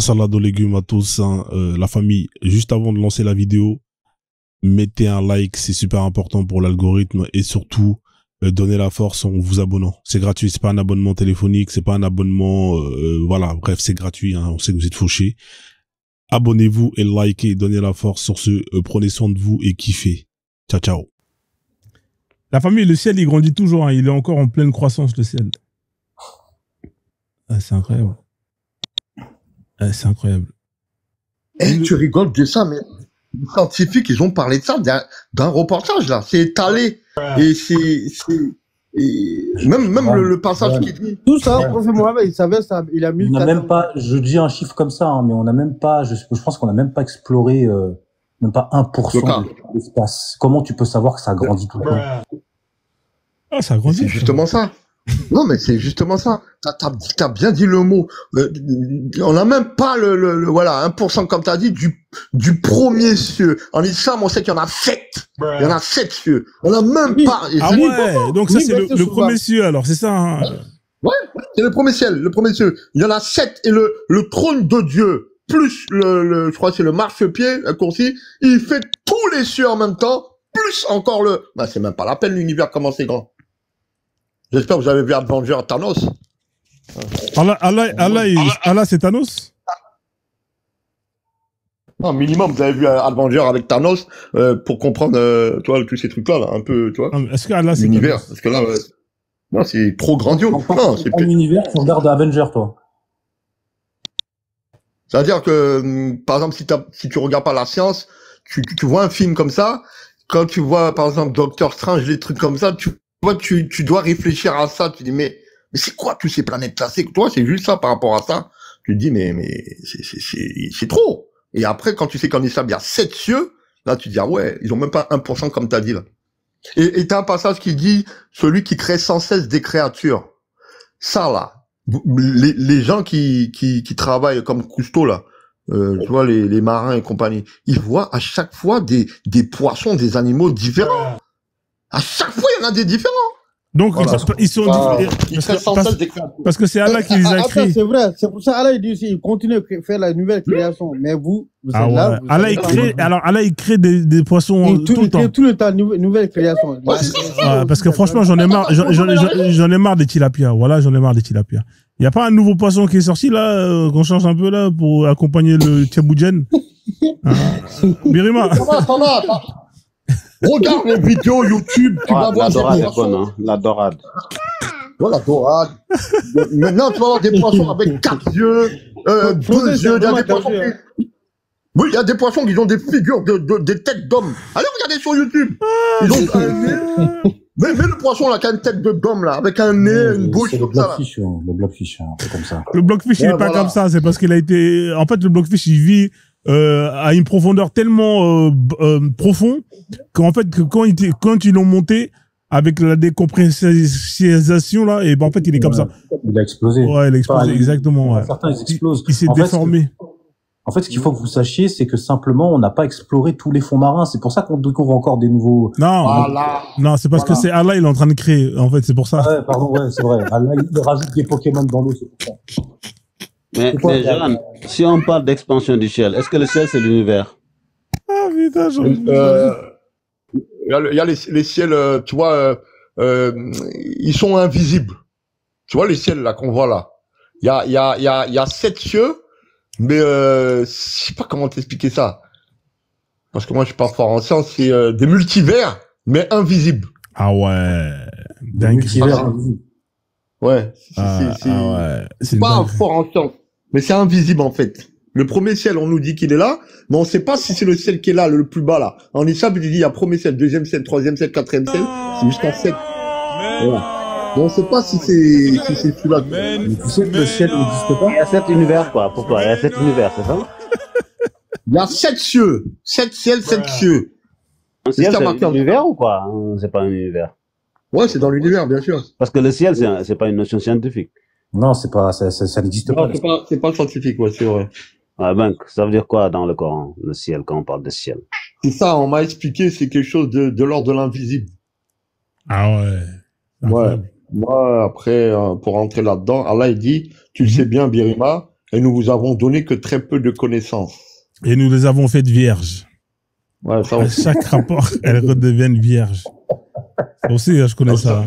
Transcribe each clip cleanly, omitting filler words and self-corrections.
salade aux légumes à tous, hein. La famille, juste avant de lancer la vidéo, mettez un like, c'est super important pour l'algorithme et surtout, donnez la force en vous abonnant. C'est gratuit, c'est pas un abonnement téléphonique, c'est pas un abonnement, voilà, bref, c'est gratuit, hein. On sait que vous êtes fauchés. Abonnez-vous et likez, donnez la force sur ce, prenez soin de vous et kiffez. Ciao, ciao. La famille, le ciel, il grandit toujours, hein. Il est encore en pleine croissance, le ciel. Ah, c'est incroyable. Ah, c'est incroyable. Eh, tu rigoles de ça, mais les scientifiques, ils ont parlé de ça d'un reportage, là. C'est étalé. Et même le passage qui dit. Tout ça, le prophète Mohammed, il savait ça. Il a mis. On n'a même pas, je dis un chiffre comme ça, hein, mais on n'a même pas, je pense qu'on n'a même pas exploré, même pas 1% de l'espace. Comment tu peux savoir que ça grandit tout le temps? Ah, ça grandit. C'est justement ça. Non, mais c'est justement ça. T'as bien dit le mot. On n'a même pas voilà, 1% comme t'as dit, du premier cieux. En islam, on sait qu'il y en a 7. Il y en a 7 cieux. On n'a même pas. Ah ouais, donc ça, c'est le premier cieux, alors, c'est ça, hein. Ouais, c'est le premier ciel, le premier cieux. Il y en a 7, et le trône de Dieu, plus je crois que c'est le marchepied, concis, il fait tous les cieux en même temps, plus encore bah, c'est même pas la peine, l'univers, comment c'est grand. J'espère que vous avez vu Avenger Thanos. Allah, c'est Thanos? Non, minimum, vous avez vu Avenger avec Thanos, pour comprendre, tu vois, tous ces trucs-là, là, un peu, tu vois. Est-ce que Allah, c'est l'univers? Parce que là, non, c'est trop grandiose. Non, c'est pas l'univers, tu regardes Avenger, toi. C'est-à-dire que, par exemple, si tu regardes pas la science, tu vois un film comme ça, quand tu vois, par exemple, Doctor Strange, des trucs comme ça, tu dois réfléchir à ça, tu dis, mais c'est quoi tous ces planètes-là? Toi, c'est juste ça par rapport à ça. Tu te dis, mais c'est trop. Et après, quand tu sais qu'en islam, il y a 7 cieux, là, tu te dis, ah ouais, ils ont même pas 1% comme t'as dit, là. Et t'as un passage qui dit, celui qui crée sans cesse des créatures. Ça, là, les gens qui travaillent comme Cousteau, là, tu vois, les marins et compagnie, ils voient à chaque fois des poissons, des animaux différents. À chaque fois, il y en a des différents. Donc, voilà. Ils sont parce que c'est Allah qui les a créés. C'est vrai. C'est pour ça Allah il dit aussi, il continue à faire la nouvelle création. Mais vous êtes là. Allah il crée des poissons tout le temps. Tout le temps, nouvelle création. Parce que franchement, j'en ai marre des tilapias. Voilà, j'en ai marre des tilapias. Il n'y a pas un nouveau poisson qui est sorti là, qu'on change un peu là pour accompagner le tchaboudjen. Birima. Regarde les vidéos YouTube, tu vas voir. La dorade est bonne, hein. La dorade. Voilà, la dorade. Maintenant, tu vas avoir des poissons avec 4 yeux, 2 yeux, il y a des poissons. Oui, il y a des poissons qui ont des figures des têtes d'hommes. Allez, regardez sur YouTube. Ils ont mais le poisson là, qui a une tête d'homme là, avec un nez, une bouche, comme ça. Le blockfish, un peu comme ça. Le blockfish, il est pas comme ça, c'est parce qu'il a été, en fait, le blockfish, il vit, à une profondeur tellement, profond, qu'en fait, quand ils l'ont monté, avec la décompression là, et ben, en fait, il est comme ça. Il a explosé. Ouais, il a explosé, exactement, ouais. Certains, ils explosent. Il s'est déformé. En fait, ce qu'il faut que vous sachiez, c'est que simplement, on n'a pas exploré tous les fonds marins. C'est pour ça qu'on découvre encore des nouveaux. Non, non, c'est parce que c'est Allah, il est en train de créer. En fait, c'est pour ça. Ouais, pardon, ouais, c'est vrai. Allah, il rajoute des Pokémon dans l'eau, c'est pour ça. Mais Johan, si on parle d'expansion du ciel, est-ce que le ciel, c'est l'univers? Ah, putain, il y a les ciels, tu vois, ils sont invisibles. Tu vois les ciels là qu'on voit là. Il y a 7 cieux. Mais je sais pas comment t'expliquer ça. Parce que moi je suis pas fort en science, c'est des multivers, mais invisibles. Ah ouais. Multivers invisibles. Ouais. C'est pas fort en science, mais c'est invisible en fait. Le premier ciel, on nous dit qu'il est là, mais on sait pas si c'est le ciel qui est là, le plus bas là. En islam, il dit il y a premier ciel, deuxième ciel, troisième ciel, quatrième ciel, c'est jusqu'à 7. Voilà. Mais on sait pas si c'est celui-là. Tu sais que le ciel n'existe pas. Il y a 7 univers, quoi. Pourquoi? Il y a 7 univers, c'est ça? Il y a 7 cieux. 7 ciels, 7 cieux. Un ciel, c'est un univers ou quoi? C'est pas un univers. Ouais, c'est dans l'univers, bien sûr. Parce que le ciel, c'est pas une notion scientifique. Non, c'est pas, ça n'existe pas. C'est pas scientifique, ouais, c'est vrai. Ah ben, ça veut dire quoi dans le Coran, le ciel, quand on parle de ciel? C'est ça, on m'a expliqué, c'est quelque chose de l'ordre de l'invisible. Ah ouais. Ouais. Moi, après, pour rentrer là-dedans, Allah, il dit, tu le sais bien, Birima, et nous vous avons donné que très peu de connaissances. Et nous les avons faites vierges. Ouais, ça À aussi. chaque rapport, elles redeviennent vierges. Ça aussi, je connais ça.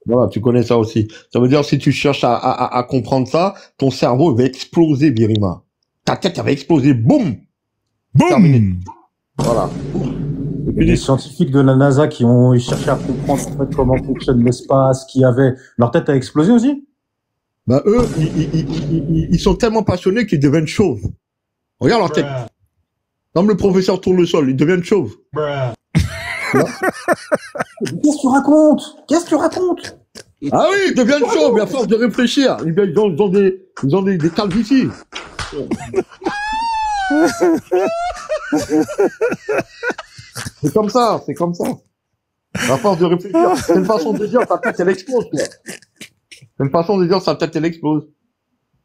Voilà, tu connais ça aussi. Ça veut dire, si tu cherches à comprendre ça, ton cerveau va exploser, Birima. Ta tête, elle va exploser. Boum! Terminé. Boum! Voilà. Il y a des scientifiques de la NASA qui ont cherché à comprendre en fait, comment fonctionne l'espace, qui avaient... Leur tête a explosé aussi. Bah, eux, ils sont tellement passionnés qu'ils deviennent chauves. Regarde leur tête. Comme le professeur Tournesol, ils deviennent chauves. Qu'est-ce que tu racontes? Qu'est-ce que tu racontes? Ah oui, ils deviennent chauves, mais à force de réfléchir. Ils ont des calvities. C'est comme ça, c'est comme ça. À force de réfléchir. C'est une façon de dire, sa tête, elle explose, quoi. C'est une façon de dire, sa tête, elle explose.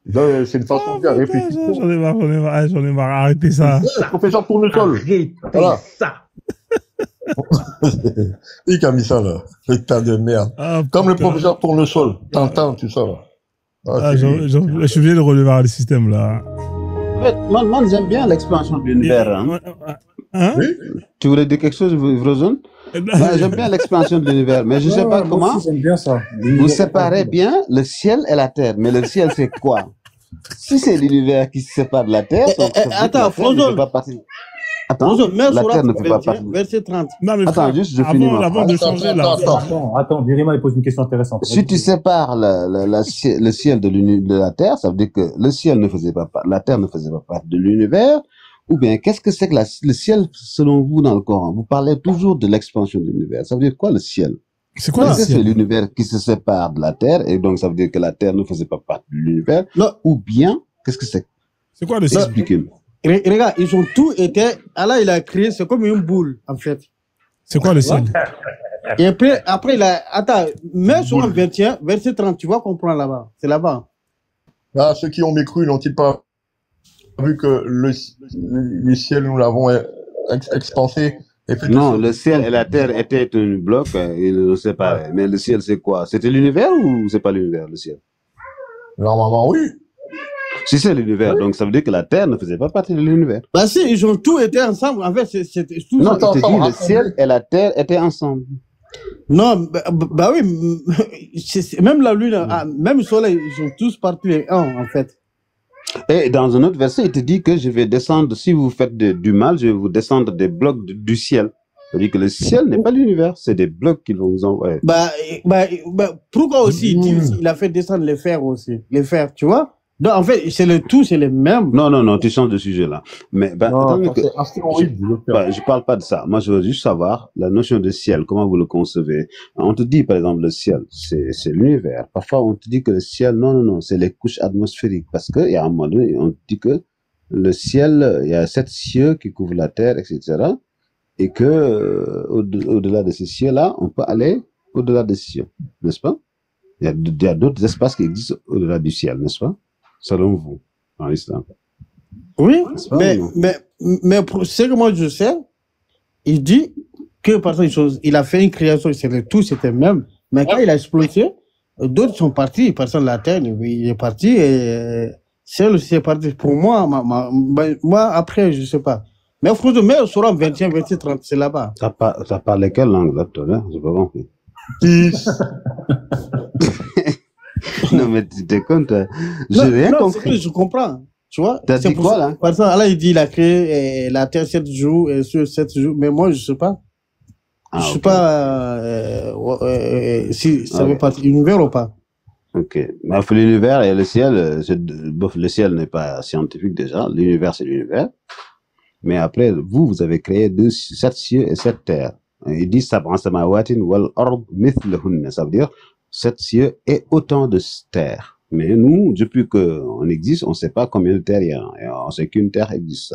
C'est une façon de dire, réfléchir. J'en ai marre, arrêtez ça. Le professeur Tournesol. Voilà. Ça. Qui a mis ça, là? Le tas de merde. Ah, Comme le putain. professeur Tournesol. Tintin, tout ça, là. Ah, je suis obligé de relever le système, là. En fait, moi, j'aime bien l'expansion de l'univers. Hein. Hein? Oui? Tu voulais dire quelque chose, Frozone? J'aime bien l'expansion de l'univers, mais je ne sais pas comment. Moi aussi, j'aime bien ça. Vous séparez bien le ciel et la terre, mais le ciel, c'est quoi? Si c'est l'univers qui se sépare de la terre, ça veut dire que attends, la terre ne Frozone. fait pas partie. Attends, Bonjour, mets la sur terre ne fait pas 21, partie. verset 30. Non, mais Attends, frère, juste, je finis ma avant de phrase. changer, là. Attends, Birima, il pose une question intéressante. Si tu sépares le ciel de la terre, ça veut dire que le ciel ne faisait pas la terre ne faisait pas partie de l'univers, ou bien qu'est-ce que c'est que le ciel selon vous dans le Coran? Vous parlez toujours de l'expansion de l'univers. Ça veut dire quoi le ciel? C'est quoi le Est-ce que c'est ciel? l'univers qui se sépare de la terre, et donc ça veut dire que la terre ne faisait pas partie de l'univers, Non. ou bien qu'est-ce que c'est? C'est quoi le ciel? Expliquez-moi. Regarde, ils ont tout été. Allah, il a créé, c'est comme une boule, en fait. C'est quoi le ciel? Et après il a. Attends, mets sur 21, verset 30, tu vas comprendre là-bas. C'est là-bas. Ah, ceux qui ont mécru n'ont-ils pas vu que le ciel, nous l'avons expansé et fait Non, le ciel et la terre étaient un bloc, ils ne séparaient. Mais le ciel, c'est quoi? C'était l'univers ou c'est pas l'univers, le ciel? Normalement, oui. Si c'est l'univers, donc ça veut dire que la terre ne faisait pas partie de l'univers. Bah si, ils ont tout été ensemble. En fait, c'était tout. Non, Attends, il te dit attends, le ciel et la terre étaient ensemble. Non, bah oui, même la lune, même le soleil, ils ont tous partis les uns, en fait. Et dans un autre verset, il te dit que je vais descendre, si vous faites du mal, je vais vous descendre des blocs du ciel. C'est-à-dire que le ciel n'est pas l'univers, c'est des blocs qu'ils vont vous envoyer. Bah, pourquoi aussi il a fait descendre les fers aussi, les fers, tu vois? Donc en fait, c'est le tout, c'est les mêmes. Non, tu changes de sujet là. Mais attendez que C'est astéroïde. je parle pas de ça. Moi, je veux juste savoir la notion de ciel, comment vous le concevez. On te dit, par exemple, le ciel, c'est l'univers. Parfois, on te dit que le ciel, non, c'est les couches atmosphériques. Parce qu'il y a un moment donné, on te dit que le ciel, il y a 7 cieux qui couvrent la terre, etc. Et que au-delà de ces cieux-là, on peut aller au-delà des cieux, n'est-ce pas? Il y a d'autres espaces qui existent au-delà du ciel, n'est-ce pas? Selon vous, dans l'islam. Oui, N'est-ce pas, mais, ou non? mais pour ce que moi je sais, il dit que par exemple, il a fait une création, c'est le tout, c'était même. Mais quand il a explosé, d'autres sont partis, par exemple la Terre, il est parti et c'est parti. Pour moi, moi après, je sais pas. Mais franchement, mais sur 21, 28, 30, c'est là-bas. T'as parlé quelle langue là tout à l'heure? J'ai pas compris. Non, mais tu te comptes, j'ai rien compris. Je comprends. Tu vois? T'as dit quoi, là? Par exemple, là, il dit, il a créé la Terre 7 jours, et sur 7 jours, mais moi, je sais pas. Je sais pas si ça veut partir l'univers ou pas. Ok. Mais l'univers et le ciel, le ciel n'est pas scientifique déjà. L'univers, c'est l'univers. Mais après, vous avez créé 7 cieux et 7 terres. Il dit sab'an samawatin wal ard mithlahunna. Ça veut dire 7 cieux et autant de terres. Mais nous, depuis qu'on existe, on ne sait pas combien de terres il y a. On sait qu'une terre existe.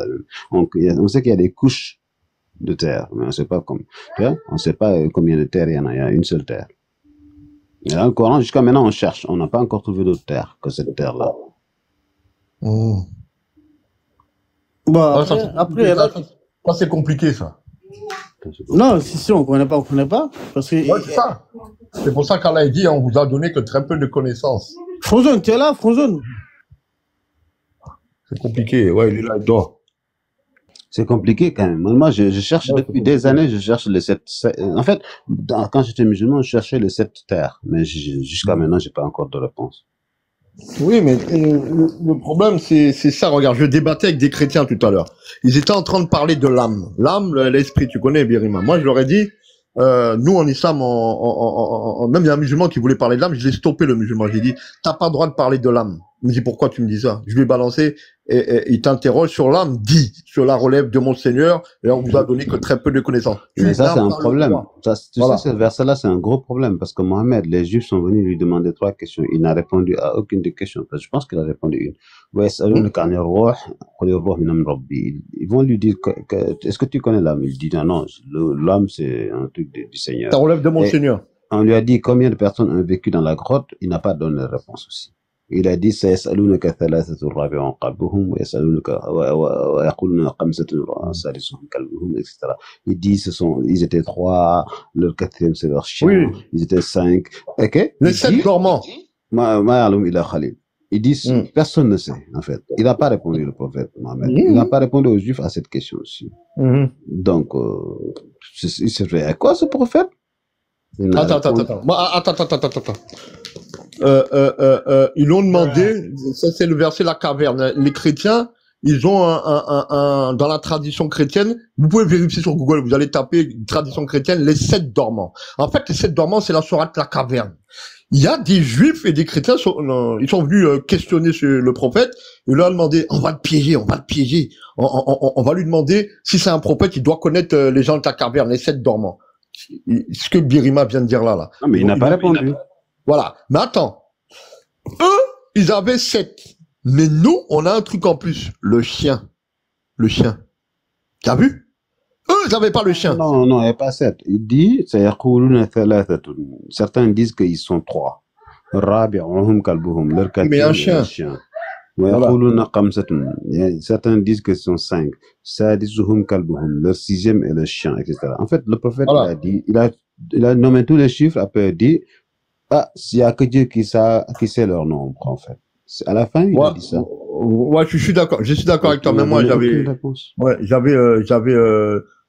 On sait qu'il y a des couches de terre, mais on ne sait pas on sait pas combien de terres il y en a. Il y a une seule terre. Et dans le Coran, jusqu'à maintenant, on cherche. On n'a pas encore trouvé d'autre terre que cette terre-là. Bon, après, ça, c'est compliqué, ça. Non, si, on connaît pas. Parce que. Ouais, c'est ça. C'est pour ça qu'Allah dit, on vous a donné que très peu de connaissances. Frozone, tu es là, Frozone? C'est compliqué. Ouais, il est là, il dort. C'est compliqué quand même. Moi, je cherche Ouais, c'est depuis des compliqué. années, je cherche les en fait, quand j'étais musulman, je cherchais les 7 terres. Mais jusqu'à maintenant, j'ai pas encore de réponse. Oui, mais le problème, c'est ça. Regarde, je débattais avec des chrétiens tout à l'heure. Ils étaient en train de parler de l'âme. L'âme, l'esprit, tu connais, Birima. Moi, je leur ai dit, nous, en islam, même il y a un musulman qui voulait parler de l'âme, je l'ai stoppé, le musulman. J'ai dit, t'as pas le droit de parler de l'âme. Il me dit, pourquoi tu me dis ça? Je lui ai balancé, et il t'interroge sur l'âme, dit, cela relève de mon Seigneur, et on vous a donné que très peu de connaissances. Mais Tu ça, n'as c'est un pas le problème. droit. Ça, tu Voilà. sais, ce verset-là, c'est un gros problème parce que Mohamed, les Juifs sont venus lui demander 3 questions. Il n'a répondu à aucune des questions. Parce que je pense qu'il a répondu une. وَيَسْأَلُونَكَ عَنِ الرُّوحِ قُلِ الرُّوحُ مِنْ أَمْرِ رَبِّي. Ils vont lui dire est-ce que tu connais l'âme? Il dit non, l'âme, c'est un truc du Seigneur. Ça relève de mon Et Seigneur. on lui a dit combien de personnes ont vécu dans la grotte. Il n'a pas donné de réponse aussi. Il a dit سيسألونك ثلاثة رابعهم قلبهم ويسألونك ويقولون خمسة سادسهم كلبهم etc. Il dit ils étaient 3, leur 4e c'est leur chien, Oui. ils étaient 5. Ok. Les Il 7 dit dormants. ما يعلم إلا خليل. Ils disent Mm. personne ne sait en fait. Il n'a pas répondu le prophète Mohammed. Mm. Il n'a pas répondu aux Juifs à cette question aussi. Mhm. Donc il se fait à quoi ce prophète? Il n'a Attends. répondu- Moi, attends. Ils l'ont demandé, ça c'est le verset la caverne. Les chrétiens, ils ont dans la tradition chrétienne, vous pouvez vérifier sur Google, vous allez taper tradition chrétienne, les 7 dormants. En fait, les 7 dormants, c'est la sourate la caverne. Il y a des juifs et des chrétiens, ils sont venus questionner le prophète, ils lui ont demandé, on va le piéger, on va lui demander, si c'est un prophète, il doit connaître les gens de la caverne, les 7 dormants. Ce que Birima vient de dire là. Non, mais il n'a pas répondu. Voilà. Mais attends. Eux, ils avaient 7. Mais nous, on a un truc en plus. Le chien. T'as vu? Eux, ils n'avaient pas le chien. Non, il n'y a pas 7. Il dit, certains disent qu'ils sont 3. رابعهم كلبهم, leur Mais un 4e est chien. le chien. ويقولون خمسة. Certains disent que ce sont 5. سادسهم كلبهم, leur 6e est le chien, etc. En fait, le prophète Voilà. il a dit, il a nommé tous les chiffres, après il dit, s'il y a que Dieu qui sait leur nombre, en fait. À la fin, il a dit ça. Ouais, je suis d'accord. Je suis d'accord avec toi. Il n'a Mais moi, donné j'avais, aucune réponse. ouais,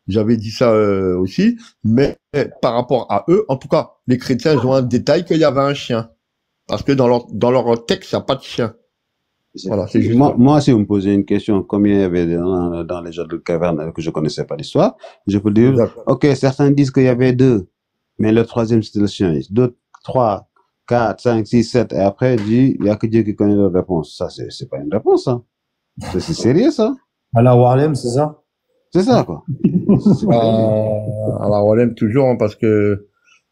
j'avais dit ça aussi. Mais par rapport à eux, en tout cas, les chrétiens, ils ont un détail qu'il y avait un chien. Parce que dans leur texte, il n'y a pas de chien. Voilà, c'est juste ça. Moi, si vous me posez une question, combien il y avait dans les gens de caverne que je connaissais pas l'histoire, je peux dire, D'accord. ok, certains disent qu'il y avait 2, mais le 3e c'était le chien. D'autres 3, 4, 5, 6, 7, et après il dit, il y a que Dieu qui connaît leur réponse. Ça, c'est pas une réponse, ça. C'est sérieux, ça. Allah Warlem, c'est ça? C'est ça, quoi. Alors, on l'aime toujours, hein, parce que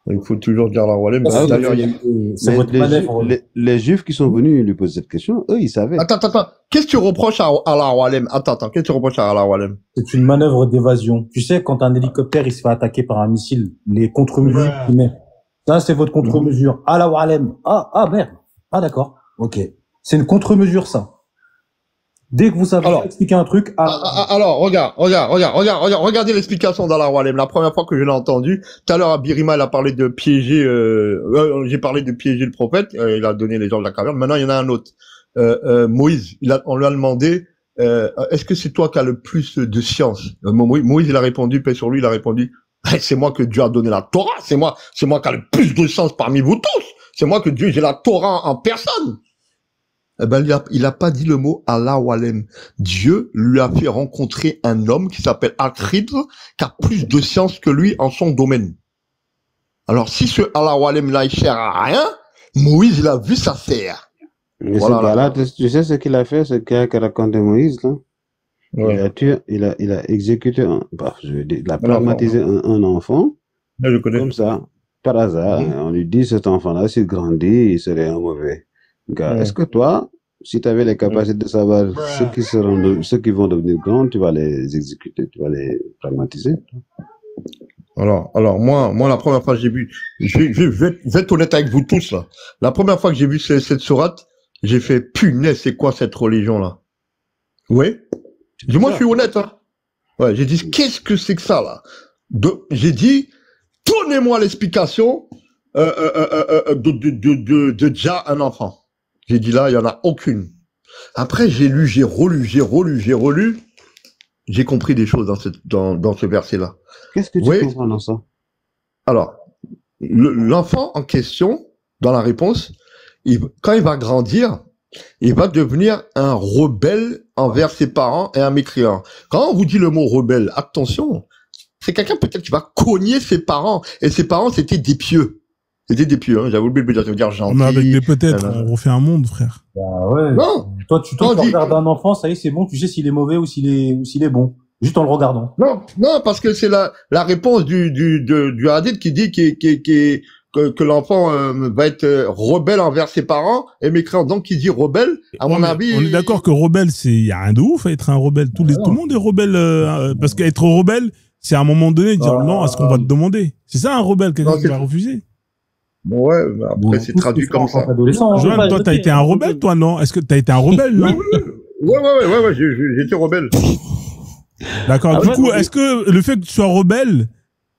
il faut toujours dire la Walem. Ah, D'ailleurs, il y a C'est votre manœuvre. Les Juifs qui sont venus lui poser cette question, eux, ils savaient. Attends. Qu'est-ce que tu reproches à la Walem? Attends. Qu'est-ce que tu reproches à la Walem? C'est une manœuvre d'évasion. Tu sais, quand un hélicoptère il se fait attaquer par un missile, les contre-mesures qu'il met. Ça, c'est votre contre-mesure. Ah, la Walem. Ah, merde. Ah, d'accord. Ok. C'est une contre-mesure, ça. Dès que vous savez expliquer un truc, alors, regardez l'explication dans la Walem. La première fois que je l'ai entendu, tout à l'heure, Birima, il a parlé de piéger, j'ai parlé de piéger le prophète, il a donné les gens de la caverne. Maintenant, il y en a un autre. Moïse, on lui a demandé, est-ce que c'est toi qui as le plus de science? Moïse, il a répondu, paix sur lui, il a répondu, c'est moi que Dieu a donné la Torah, c'est moi qui a le plus de science parmi vous tous. C'est moi que Dieu, j'ai la Torah en personne. Eh ben, il a pas dit le mot Allah Walem. Dieu lui a fait rencontrer un homme qui s'appelle Al-Khidr, qui a plus de science que lui en son domaine. Alors, si ce Allah Walem là, il sert à rien, Moïse, il a vu ça faire. Mais Voilà, ce gars-là, tu sais ce qu'il a fait, ce gars qui a raconté Moïse, là? Ouais. Il a exécuté il a pragmatisé un enfant. Là, je connais. Comme ça, par hasard. On lui dit, cet enfant-là, s'il grandit, il serait un mauvais gars. Est-ce que toi, si tu avais les capacités de savoir ceux qui vont devenir grands, tu vas les exécuter, tu vas les pragmatiser? Alors, moi, la première fois que j'ai vu, je vais être honnête avec vous tous, là. La première fois que j'ai vu cette sourate, j'ai fait, punaise, c'est quoi cette religion-là? Ouais. Moi, je suis honnête, hein. Ouais, j'ai dit, qu'est-ce que c'est que ça, là? J'ai dit, donnez-moi l'explication, de déjà un enfant. J'ai dit là, il y en a aucune. Après, j'ai lu, j'ai relu. J'ai compris des choses dans ce verset-là. Qu'est-ce que tu Oui. comprends dans ça? Alors, l'enfant en question, dans la réponse, quand il va grandir, il va devenir un rebelle envers ses parents et un mécréant. Quand on vous dit le mot rebelle, attention, c'est quelqu'un peut-être qui va cogner ses parents. Et ses parents, c'était des pieux. C'était des pieux, hein. J'avais oublié de le dire, ça veut dire gentil. Mais avec des peut-être, on refait un monde, frère. Bah ouais. Non, Toi, tu regardes un enfant, ça y est, c'est bon, tu sais s'il est mauvais ou s'il est bon. Juste en le regardant. non, parce que c'est la réponse du hadith qui dit que l'enfant va être rebelle envers ses parents et mécréant. Donc, qui dit rebelle, à mon avis. On est d'accord que rebelle, y a rien de ouf à être un rebelle. Tout le monde est rebelle, parce qu'être rebelle, c'est à un moment donné dire non à ce qu'on va te demander. C'est ça un rebelle, quelqu'un qui va refuser. Ouais, mais après, c'est traduit comme ça. Joanne, toi, t'as été un rebelle, toi, non? Est-ce que t'as été un rebelle, non? Ouais, j'étais rebelle. D'accord. Du coup, est-ce que le fait que tu sois rebelle,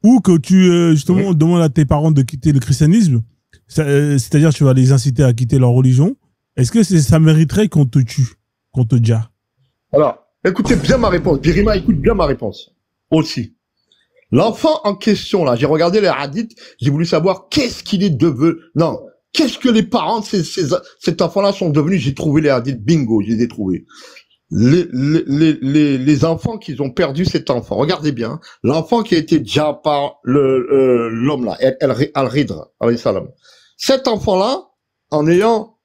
ou que tu, justement, demandes à tes parents de quitter le christianisme, c'est-à-dire tu vas les inciter à quitter leur religion, est-ce que ça mériterait qu'on te tue, qu'on te dja? Alors, écoutez bien ma réponse. Birima, écoute bien ma réponse. Aussi. L'enfant en question, là, j'ai regardé les hadiths, j'ai voulu savoir qu'est-ce qu'il est devenu. Non, qu'est-ce que les parents de cet enfant-là sont devenus. J'ai trouvé les hadiths, bingo, je les ai trouvés. Les enfants qui ont perdu cet enfant, regardez bien, l'enfant qui a été déjà par l'homme là, Al-Ridr, alayhi salam. Cet enfant-là, en ayant,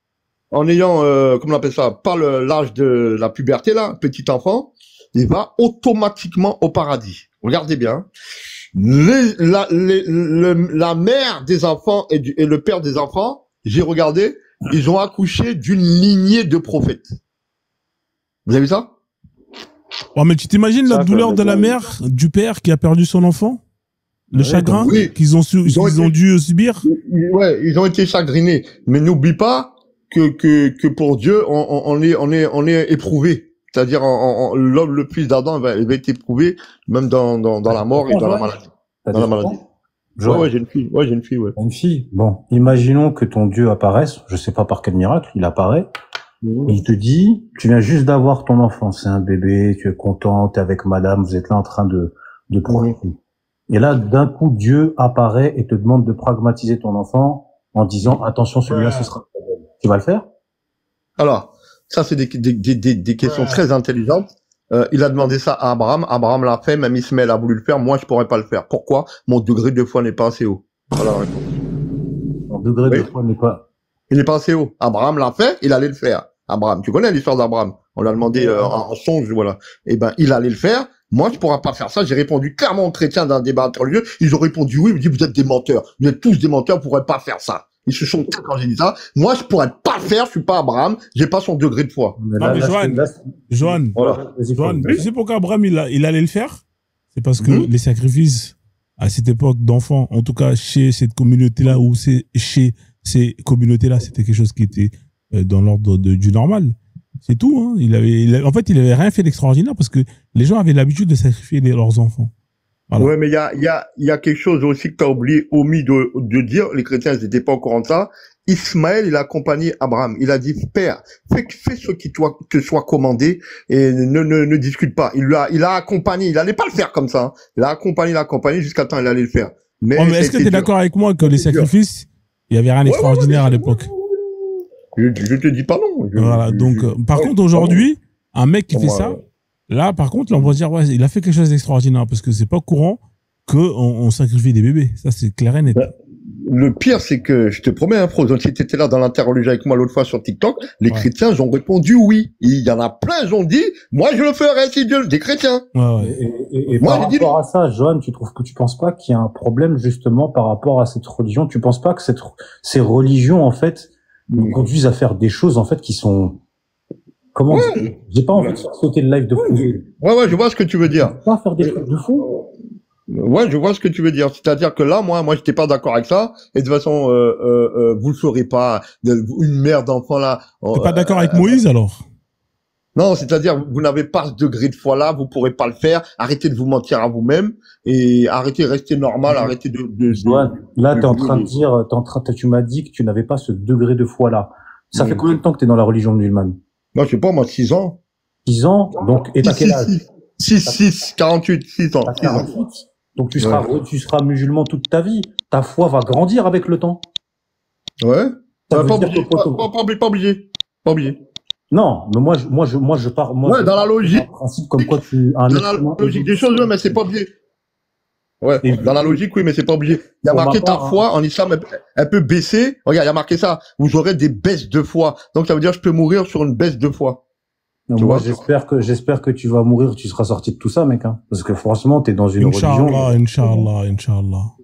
comment on appelle ça, pas l'âge de la puberté là, petit enfant, il va automatiquement au paradis. Regardez bien. La mère des enfants et le père des enfants, j'ai regardé, ils ont accouché d'une lignée de prophètes. Vous avez vu ça? Ouais, mais tu t'imagines la douleur de la mère, du père qui a perdu son enfant? Le chagrin qu'ils ont dû subir? Ouais, ils ont été chagrinés. Mais n'oublie pas que pour Dieu, on est éprouvé. C'est-à-dire, l'homme, le fils d'Adam, il va être éprouvé, même dans la mort et dans la maladie. Dans la maladie. Ouais, j'ai une fille. Ouais, j'ai une fille, ouais. Une fille. Bon, imaginons que ton Dieu apparaisse, je sais pas par quel miracle, il apparaît, et il te dit, tu viens juste d'avoir ton enfant, c'est un bébé, tu es content, t'es avec madame, vous êtes là en train de profiter. Et là, d'un coup, Dieu apparaît et te demande de pragmatiser ton enfant en disant, attention, celui-là, ce sera. Tu vas le faire? Alors, ça, c'est des questions très intelligentes. Il a demandé ça à Abraham. Abraham l'a fait, même Ismaël a voulu le faire. Moi, je pourrais pas le faire. Pourquoi? Mon degré de foi n'est pas assez haut. Voilà la réponse. Mon degré de foi n'est pas. Il n'est pas assez haut. Abraham l'a fait, il allait le faire. Abraham, tu connais l'histoire d'Abraham. On l'a demandé en songe, voilà. Eh ben, il allait le faire. Moi, je pourrais pas faire ça. J'ai répondu clairement aux chrétiens d'un débat religieux. Ils ont répondu oui. Ils me disent, vous êtes des menteurs. Vous êtes tous des menteurs. Vous pourrez pas faire ça. Ils se sont quand j'ai dit ça. Moi, je pourrais pas le faire. Je suis pas Abraham. J'ai pas son degré de foi. Non, mais Joanne, voilà. tu sais pourquoi Abraham, il allait le faire? C'est parce que les sacrifices, à cette époque d'enfants, en tout cas, chez cette communauté-là, ou chez ces communautés-là, c'était quelque chose qui était dans l'ordre du normal. C'est tout, hein. En fait, il avait rien fait d'extraordinaire parce que les gens avaient l'habitude de sacrifier leurs enfants. Voilà. Ouais, mais il y a quelque chose aussi que tu as omis de dire. Les chrétiens, ils n'étaient pas au courant de ça. Ismaël, il a accompagné Abraham. Il a dit, Père, fais ce qui te soit commandé et ne discute pas. Il l'a accompagné. Il allait pas le faire comme ça, hein. Il a accompagné jusqu'à temps il allait le faire. Mais est-ce que tu es d'accord avec moi que les sacrifices, il y avait rien d'extraordinaire à l'époque? Je te dis pas non. Voilà. Donc, par contre, aujourd'hui, un mec qui fait ça, là, par contre, là, on va dire, ouais, il a fait quelque chose d'extraordinaire parce que c'est pas courant qu'on sacrifie des bébés. Ça, c'est clair et net. Le pire, c'est que, je te promets, hein, Frozen, si t'étais là dans l'interreligion avec moi l'autre fois sur TikTok, les chrétiens, ils ont répondu oui. Il y en a plein, ils ont dit, moi, je le ferai si Dieu, des chrétiens. Et moi, par rapport à ça, Johan, tu penses pas qu'il y a un problème, justement, par rapport à cette religion? Tu penses pas que ces religions, en fait, nous conduisent à faire des choses, en fait, qui sont, comment dire, j'ai pas envie de faire sauter le live de fou. Ouais, je vois ce que tu veux dire. Pas faire des trucs de fou. Ouais, je vois ce que tu veux dire. C'est-à-dire que là, moi, j'étais pas d'accord avec ça. Et de toute façon, vous le ferez pas. Une mère d'enfant là. T'es pas d'accord avec Moïse alors? Non, c'est-à-dire vous n'avez pas ce degré de foi là, vous pourrez pas le faire. Arrêtez de vous mentir à vous-même et arrêtez de rester normal. Arrêtez de. Là, t'es en train de dire, tu m'as dit que tu n'avais pas ce degré de foi là. Ça fait combien de temps que t'es dans la religion musulmane? Non, je sais pas, moi, 6 ans. 6 ans, donc, et t'as quel âge? 6, 48, 6 ans. T'as 48. Donc tu seras musulman toute ta vie. Ta foi va grandir avec le temps. Ouais. Ça Pas veut dire que pas oublier. Pas oublier. Non, mais moi je pars. Moi, Ouais, dans la logique. Principe comme quoi tu Dans la logique des choses, mais c'est pas oublié. Ouais, dans la logique, oui, mais c'est pas obligé. Il y a marqué ta foi en islam, elle peut baisser. Regarde, il y a marqué ça. Vous aurez des baisses de foi. Donc, ça veut dire que je peux mourir sur une baisse de foi. Moi, j'espère que tu vas mourir, tu seras sorti de tout ça, mec, hein. Parce que franchement, t'es dans une religion. Inch'Allah.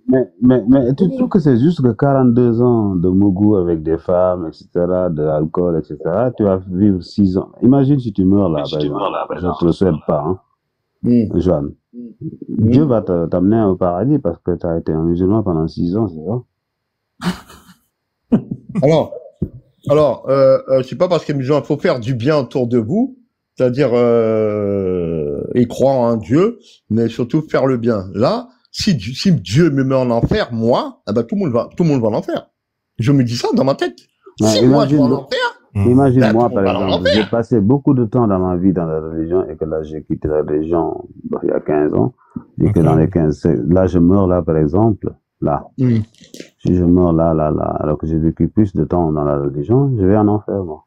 Mais tu trouves que c'est juste que 42 ans de mougou avec des femmes, etc., de l'alcool, etc., tu vas vivre 6 ans. Imagine si tu meurs là, par exemple. Je ne te le souhaite pas, hein. Joanne. Dieu va t'amener au paradis parce que tu as été un musulman pendant 6 ans, c'est ça? Alors, c'est pas parce que musulman, il faut faire du bien autour de vous, c'est-à-dire et croire en Dieu, mais surtout faire le bien. Là, si Dieu me met en enfer, moi, eh ben tout le monde va en enfer. Je me dis ça dans ma tête. Si moi je vais en enfer, imagine-moi, par exemple, j'ai passé beaucoup de temps dans ma vie dans la religion et que là, j'ai quitté la religion il y a 15 ans. Et que dans les 15, là, je meurs là, par exemple, là. Si je meurs là, alors que j'ai vécu plus de temps dans la religion, je vais en enfer, moi.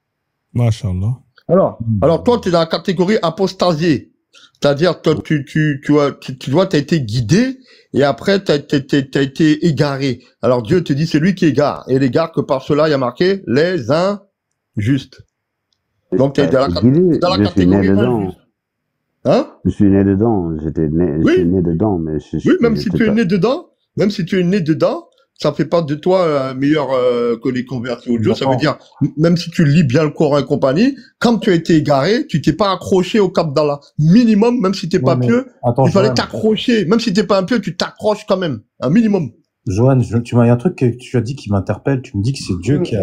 Masha'Allah. Alors toi, tu es dans la catégorie apostasié. C'est-à-dire, toi, tu vois, t'as été guidé et après, t'as été égaré. Alors Dieu te dit, c'est lui qui égare. Et l'égare que par cela, il y a marqué les injustes. Donc, tu es dans la catégorie injuste. Hein? Je suis né dedans. Je suis né dedans, mais même si tu es né dedans, ça fait pas de toi meilleur que les convertis au Dieu. Ça veut dire, même si tu lis bien le Coran et compagnie, quand tu as été égaré, tu t'es pas accroché au cap d'Allah. Minimum, même si t'es pas pieux, il fallait t'accrocher. Même si t'es pas un pieux, tu t'accroches quand même. Un minimum. Johan, il y a un truc que tu as dit qui m'interpelle. Tu me dis que c'est Dieu qui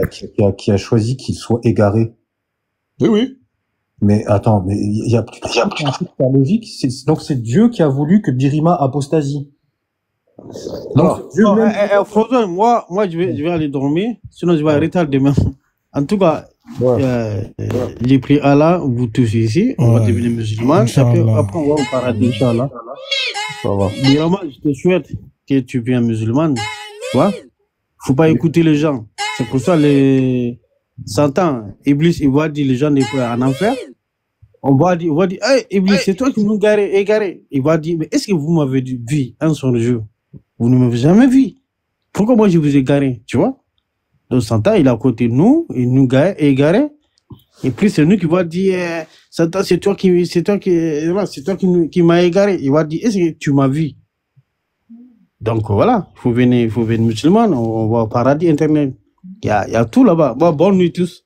a choisi qu'il soit égaré. Oui. Mais attends, mais il y a un truc pas logique. Donc c'est Dieu qui a voulu que Birima apostasie. Donc, Frozen, moi, je vais aller dormir, sinon je vais arrêter demain. En tout cas, j'ai pris Allah, vous tous ici, on va devenir musulmans, après on va au paradis, Inch'Allah. Ça va. Vraiment, je te souhaite que tu viennes musulman, tu vois. Faut pas écouter les gens. C'est pour ça, les 100 ans, Iblis, il va dire les gens en enfer. On va dire, hey, Iblis, c'est toi qui nous égaré. Il va dire, mais est-ce que vous m'avez vu un seul jour? Vous ne m'avez jamais vu. Pourquoi moi je vous ai garé, tu vois? Donc Satan, il est à côté de nous, il nous égaré. Et puis c'est nous qui va dire, Satan, c'est toi qui m'as égaré. Il va dire, est-ce que tu m'as vu? Donc voilà, il faut venir musulman, on va au paradis internet. Il y a tout là-bas. Bon, bonne nuit tous.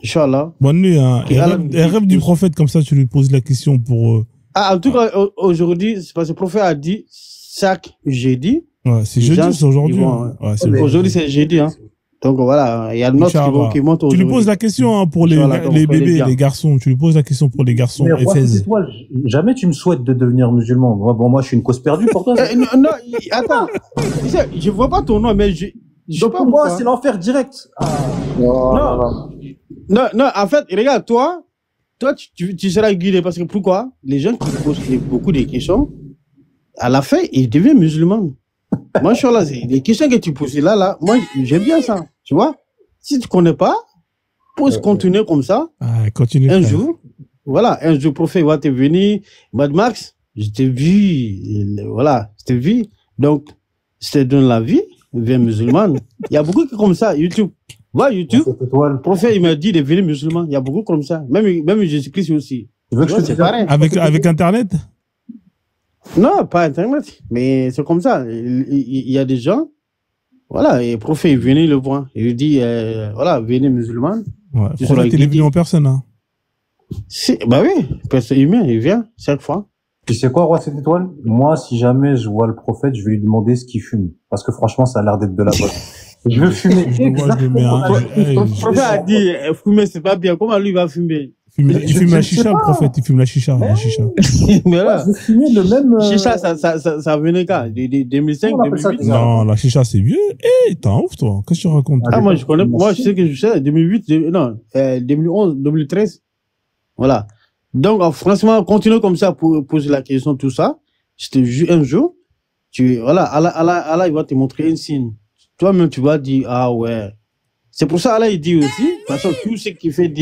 Inch'Allah. Bonne nuit, hein. Et rêve du prophète, comme ça tu lui poses la question pour... en tout cas, aujourd'hui, c'est parce que le prophète a dit, chaque jeudi. Ouais, c'est jeudi, c'est aujourd'hui. Aujourd'hui, c'est jeudi, hein. Donc voilà, il y a notre qui monte aujourd'hui. Tu lui poses la question, hein, pour les bébés, les garçons. Tu lui poses la question pour les garçons. Mais toi, jamais tu me souhaites de devenir musulman. Bon, moi, je suis une cause perdue pour toi. Non, attends. Je vois pas ton nom, mais je donc pour moi, c'est l'enfer direct. Non, en fait, regarde, toi, tu seras guidé parce que pourquoi? Les gens qui posent beaucoup de questions, à la fin, ils deviennent musulmans. Moi, les questions que tu poses là, moi, j'aime bien ça. Tu vois? Si tu connais pas, pose continuer comme ça. Continue. Un jour, le prophète va te venir. Mad Max, je t'ai vu. Voilà, je t'ai vu. Donc, je te donne la vie, viens musulman. Il y a beaucoup comme ça, YouTube. Va YouTube. Le prophète, il m'a dit de venir musulman. Il y a beaucoup comme ça. Même Jésus-Christ aussi. Tu veux que je te dise avec Internet? Non, pas Internet, mais c'est comme ça. Il y a des gens, voilà, et le prophète, il venait le voir. Il lui dit, venez musulman. Ouais, il est venu en personne, hein. Bah oui, personne humain, il vient chaque fois. Tu sais quoi, Roi 7 étoiles? Moi, si jamais je vois le prophète, je vais lui demander ce qu'il fume. Parce que franchement, ça a l'air d'être de la bonne. Je veux fumer. Le prophète a dit, fumer, c'est pas bien. Comment lui, il va fumer? Il fume la chicha, le prophète. Il fume la chicha. Mais là, je fumais le même. Chicha, ça venait quand? 2005, 2008? Non, la chicha, c'est vieux. T'es un ouf, toi. Qu'est-ce que tu racontes? Moi, je sais que je sais, 2008, 2011, 2013. Voilà. Donc, franchement, continue comme ça pour poser la question, tout ça. Je te jure, un jour, voilà, Allah, il va te montrer un signe. Toi-même, tu vas dire, ah ouais. C'est pour ça, Allah, il dit aussi, parce que tout ce qui fait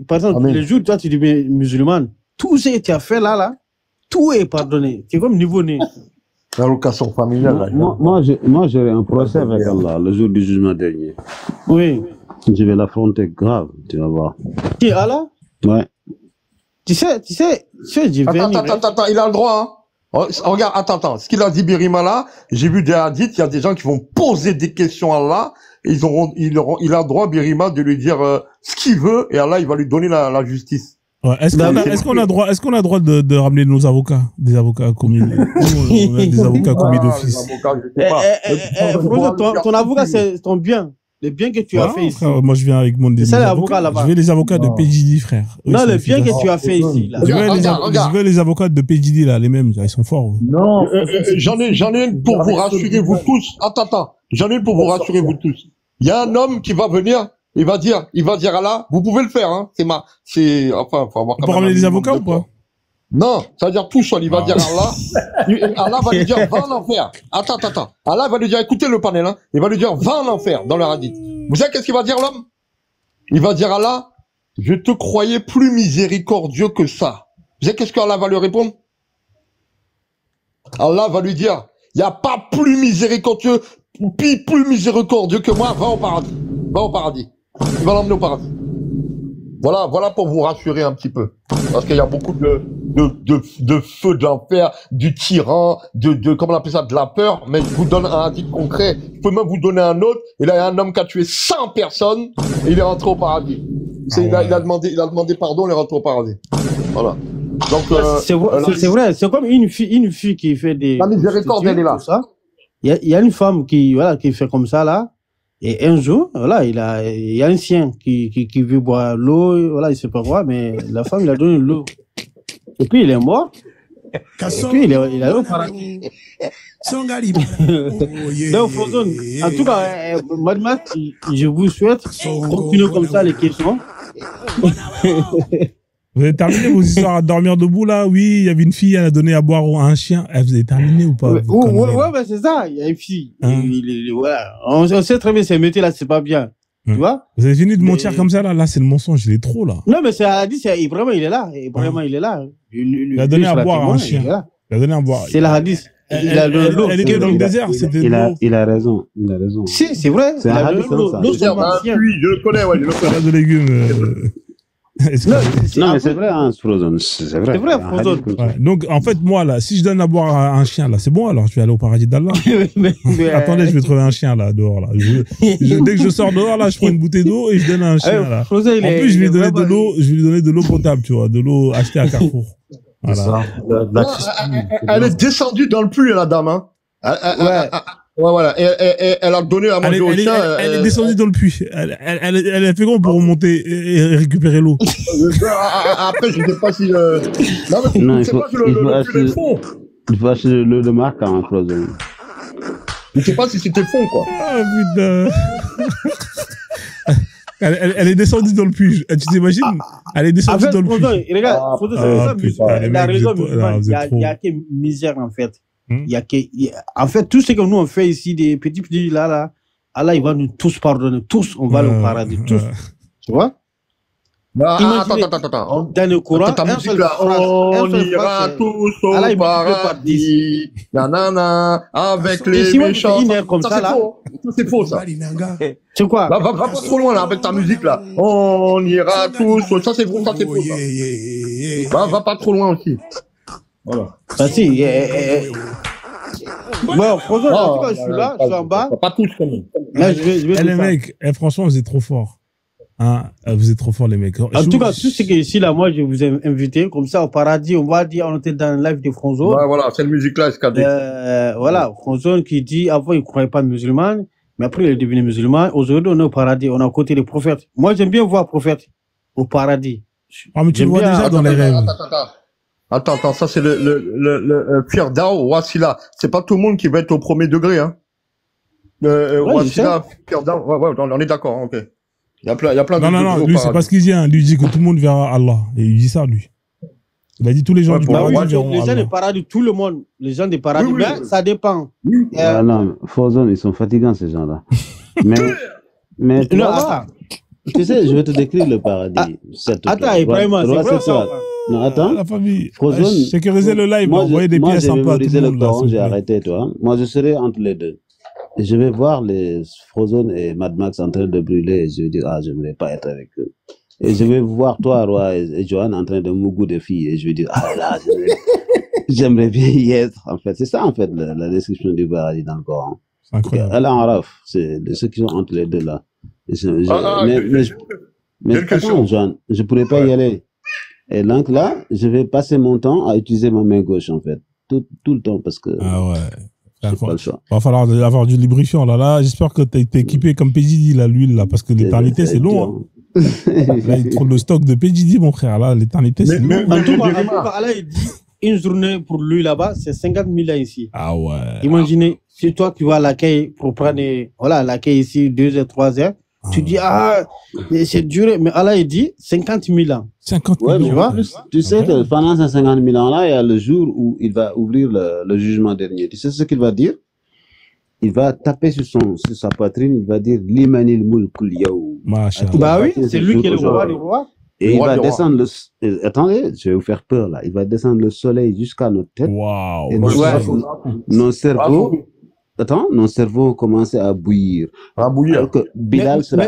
par exemple, Amen. le jour, toi, tu deviens musulman, tout ce que tu as fait là, tout est pardonné. C'est comme niveau-né. L'allocation familiale, là. Moi, j'aurai un procès avec Allah le jour du jugement dernier. Oui. Je vais l'affronter grave, tu vas voir. Qui, Allah? Ouais. Tu sais, j'ai Attends, il a le droit, hein. Regarde, attends. Ce qu'il a dit Birima là, j'ai vu des hadiths, il y a des gens qui vont poser des questions à Allah, et il a le droit, Birima, de lui dire ce qu'il veut, et Allah, il va lui donner la justice. Ouais. Est-ce qu'on a droit de ramener nos avocats, des avocats commis, on a des avocats commis d'office. Ton avocat, c'est ton bien. Le bien que tu as fait ici. Frère, moi, je viens avec mon C'est ça, l'avocat là-bas. Je veux les avocats de PJD, frère. Eux, Non, ils le sont bien efficaces. que tu as fait ici, là. Je veux les avocats de PJD, là, les mêmes, ils sont forts. Non. J'en ai une pour vous rassurer, vous tous. Attends. J'en ai une pour vous rassurer, vous tous. Il y a un homme qui va venir, il va dire à Allah, vous pouvez le faire, hein. Enfin, faut avoir On peut ramener des avocats ou pas? Non, ça veut dire tout seul. Il va dire à Allah, Allah va lui dire, va en enfer. Attends. Allah va lui dire, écoutez le panel, hein. Il va lui dire, va en enfer, dans le hadith. Vous savez qu'est-ce qu'il va dire, l'homme? Il va dire à Allah, je te croyais plus miséricordieux que ça. Vous savez qu'est-ce qu'Allah va lui répondre? Allah va lui dire, il n'y a pas plus miséricordieux que moi, va au paradis. Va au paradis. Il va l'emmener au paradis. Voilà pour vous rassurer un petit peu. Parce qu'il y a beaucoup de feu de l'enfer, du tyran, comment on appelle ça, de la peur, mais je vous donne un hadith concret. Je peux même vous donner un autre. Et là, il y a un homme qui a tué 100 personnes, et il est rentré au paradis. Il a demandé pardon, il est rentré au paradis. Voilà. Donc, c'est vrai, c'est comme une fille qui fait des... La miséricorde, elle est là. Il y a une femme qui fait comme ça, là. Et un jour, voilà, il y a un chien qui veut boire l'eau, voilà, il sait pas quoi, mais la femme, il a donné l'eau. Et puis, il est mort. Et puis, il est allé au paradis. Donc, en tout cas, Madame, je vous souhaite continuer comme ça les questions. Vous avez terminé vos histoires à dormir debout, là? Oui, il y avait une fille, elle a donné à boire à un chien. Vous avez terminé ou pas? Ouais, ben c'est ça, il y a une fille. Voilà. On sait très bien, ces métiers-là, c'est pas bien. Tu vois? Vous avez fini de mentir comme ça, là? Là, c'est le mensonge, il est trop, là. Non, mais c'est dit, vraiment, il est là. Vraiment, il est là. Il a donné à boire à un chien. Il a donné à boire. C'est la hadith. Elle était dans le désert, c'était de l'eau. Il a raison. Si, c'est vrai. C'est un hadith, ça. Oui, je le connais, ouais, je le connais. Pas de légumes. Non, mais c'est vrai, hein, Frozen. C'est vrai. C'est vrai, Frozen. Ouais. Donc, en fait, moi, là, si je donne à boire à un chien, là, c'est bon, alors je vais aller au paradis d'Allah. Attendez, je vais trouver un chien, là, dehors, là. Dès que je sors dehors, là, je prends une bouteille d'eau et je donne à un chien, là. En plus, je vais lui donner de l'eau potable, tu vois, de l'eau achetée à Carrefour. Voilà. Elle est descendue dans le puits, la dame, hein. Ouais, voilà. Et elle a donné à manger au chien. Elle est descendue dans le puits. Elle a fait comment pour remonter et récupérer l'eau? Après, je sais pas si non, mais je sais pas si le puits est fond. Il faut acheter le de marque, hein, Frozen. Je sais pas si c'était fond, quoi. Ah, putain. Elle est descendue dans le puits. Tu t'imagines? Elle est descendue dans le puits. Regarde, il a raison, il y a que misère, en fait. En fait, tout ce que nous on fait ici, des petits là, Allah, il va nous tous pardonner. Tous, on va aller au paradis. Tous. Tu vois? Attends. Dans le Coran, ta musique là, on ira tous au paradis. Nanana, avec les méchants. C'est faux, ça. C'est quoi? Va pas trop loin, là, avec ta musique là. On ira tous. Ça, c'est faux, ça. Va pas trop loin aussi. Voilà. Bah si, bon, Frozen, en tout cas, je suis là, je suis en bas. Pas tous, quand même. Là, je vais les mecs, franchement, vous êtes trop forts. Hein, vous êtes trop forts, les mecs. En tout cas, tout ce qui est ici, là, moi, je vous ai invité. Comme ça, au paradis, on va dire, on était dans le live de Frozen. Ouais, voilà, cette musique-là, c'est cadeau. Voilà, Frozen qui dit, avant, il ne croyait pas musulman, mais après, il est devenu musulman. Aujourd'hui, on est au paradis, on est à côté des prophètes. Moi, j'aime bien voir prophètes au paradis. Ah, mais tu le vois déjà dans les rêves. Attends, ça c'est le Pierre Dao, Wassila. C'est pas tout le monde qui va être au premier degré, hein. Wassila, Pierre Dao, ouais, on est d'accord, ok. Il y a plein Non, de non, non, gros lui, c'est pas paradis. ce qu'il dit, hein. Lui, il dit que tout le monde verra Allah. Et il dit ça, lui. Il a dit tous les gens Ouais, du pour paradis moi, verront Les gens Allah. des paradis, tout le monde, les gens des paradis, Oui, oui. mais ça dépend. Ah non, Frozone, ils sont fatigants, ces gens-là. mais tu Non, vas voir. attends. Tu sais, je vais te décrire le paradis. s'il te plaît. Attends, Ibrahima, Roi- c'est Roi vrai Sephora. ça. Non, attends. La famille. Frozone. Sécurisez le live, Moi, envoyez des moi, pièces j'ai sympas à tout mémorisé le le monde. Là, Coran, s'il j'ai vous plaît. arrêté, toi. Moi, je serai entre les deux. Et je vais voir les Frozone et Mad Max en train de brûler et je vais dire, ah, je voudrais pas être avec eux. Et je vais voir toi, Roi et Johan en train de mougou des filles et je vais dire, ah là, j'aimerais bien y être. En fait, c'est ça, en fait, la description du paradis dans le Coran. C'est incroyable. Allah en raf, c'est de ceux qui sont entre les deux là. Et mais quelle question. attends, Johan, je pourrais pas y aller. Et donc là, je vais passer mon temps à utiliser ma main gauche, en fait. Tout le temps, parce que Ah ouais. j'ai pas le choix. Va falloir avoir du lubrifiant, là. Là, j'espère que t'as été équipé comme PJD, là, l'huile, là, parce que l'éternité, c'est long, hein. Là, il trouve le stock de PJD, mon frère. Là, l'éternité, c'est long. En tout cas, Allah, il dit, une journée pour lui là-bas, c'est 50 000 ans ici. Ah ouais. Imaginez, si toi, tu vas à l'accueil pour prendre, voilà, l'accueil ici, 2 heures, 3 heures, tu dis, mais c'est dur, mais Allah, il dit 50 000 ans. 50 Ouais, mais millions. tu vois, en plus. tu sais que pendant ces 50 000 ans-là, il y a le jour où il va ouvrir le jugement dernier. Tu sais ce qu'il va dire? Il va taper sur sa poitrine, il va dire Limanil mulkul yaoum. Machallah. Bah oui, c'est lui qui est le roi des rois. Et il Roi va des rois. descendre attendez, je vais vous faire peur là. Il va descendre le soleil jusqu'à notre tête. Waouh. Et nos cerveaux, nos cerveaux commencent à bouillir. À bouillir. Alors que Bilal sera,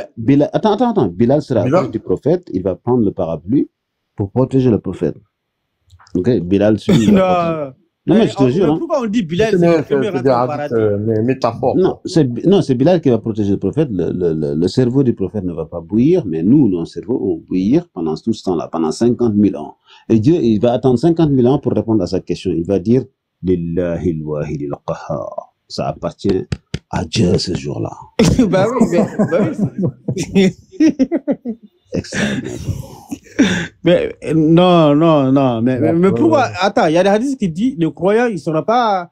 attends, Bilal sera Bilal proche du prophète, il va prendre le parapluie pour protéger le prophète. Ok, Bilal suit. Non, mais je te jure, hein. Pourquoi on dit Bilal, c'est le premier rentré au paradis? Métaphore. Non, c'est Bilal qui va protéger le prophète. Le cerveau du prophète ne va pas bouillir, mais nous, nos cerveaux vont bouillir pendant tout ce temps-là, pendant 50 000 ans. Et Dieu, il va attendre 50 000 ans pour répondre à sa question. Il va dire, Lillahi al-wahid al-qahhar. Ça appartient à Dieu ce jour-là. Bah oui, Extraordinaire. mais non, mais pourquoi? Attends, il y a des hadiths qui disent, le croyant, il sera pas,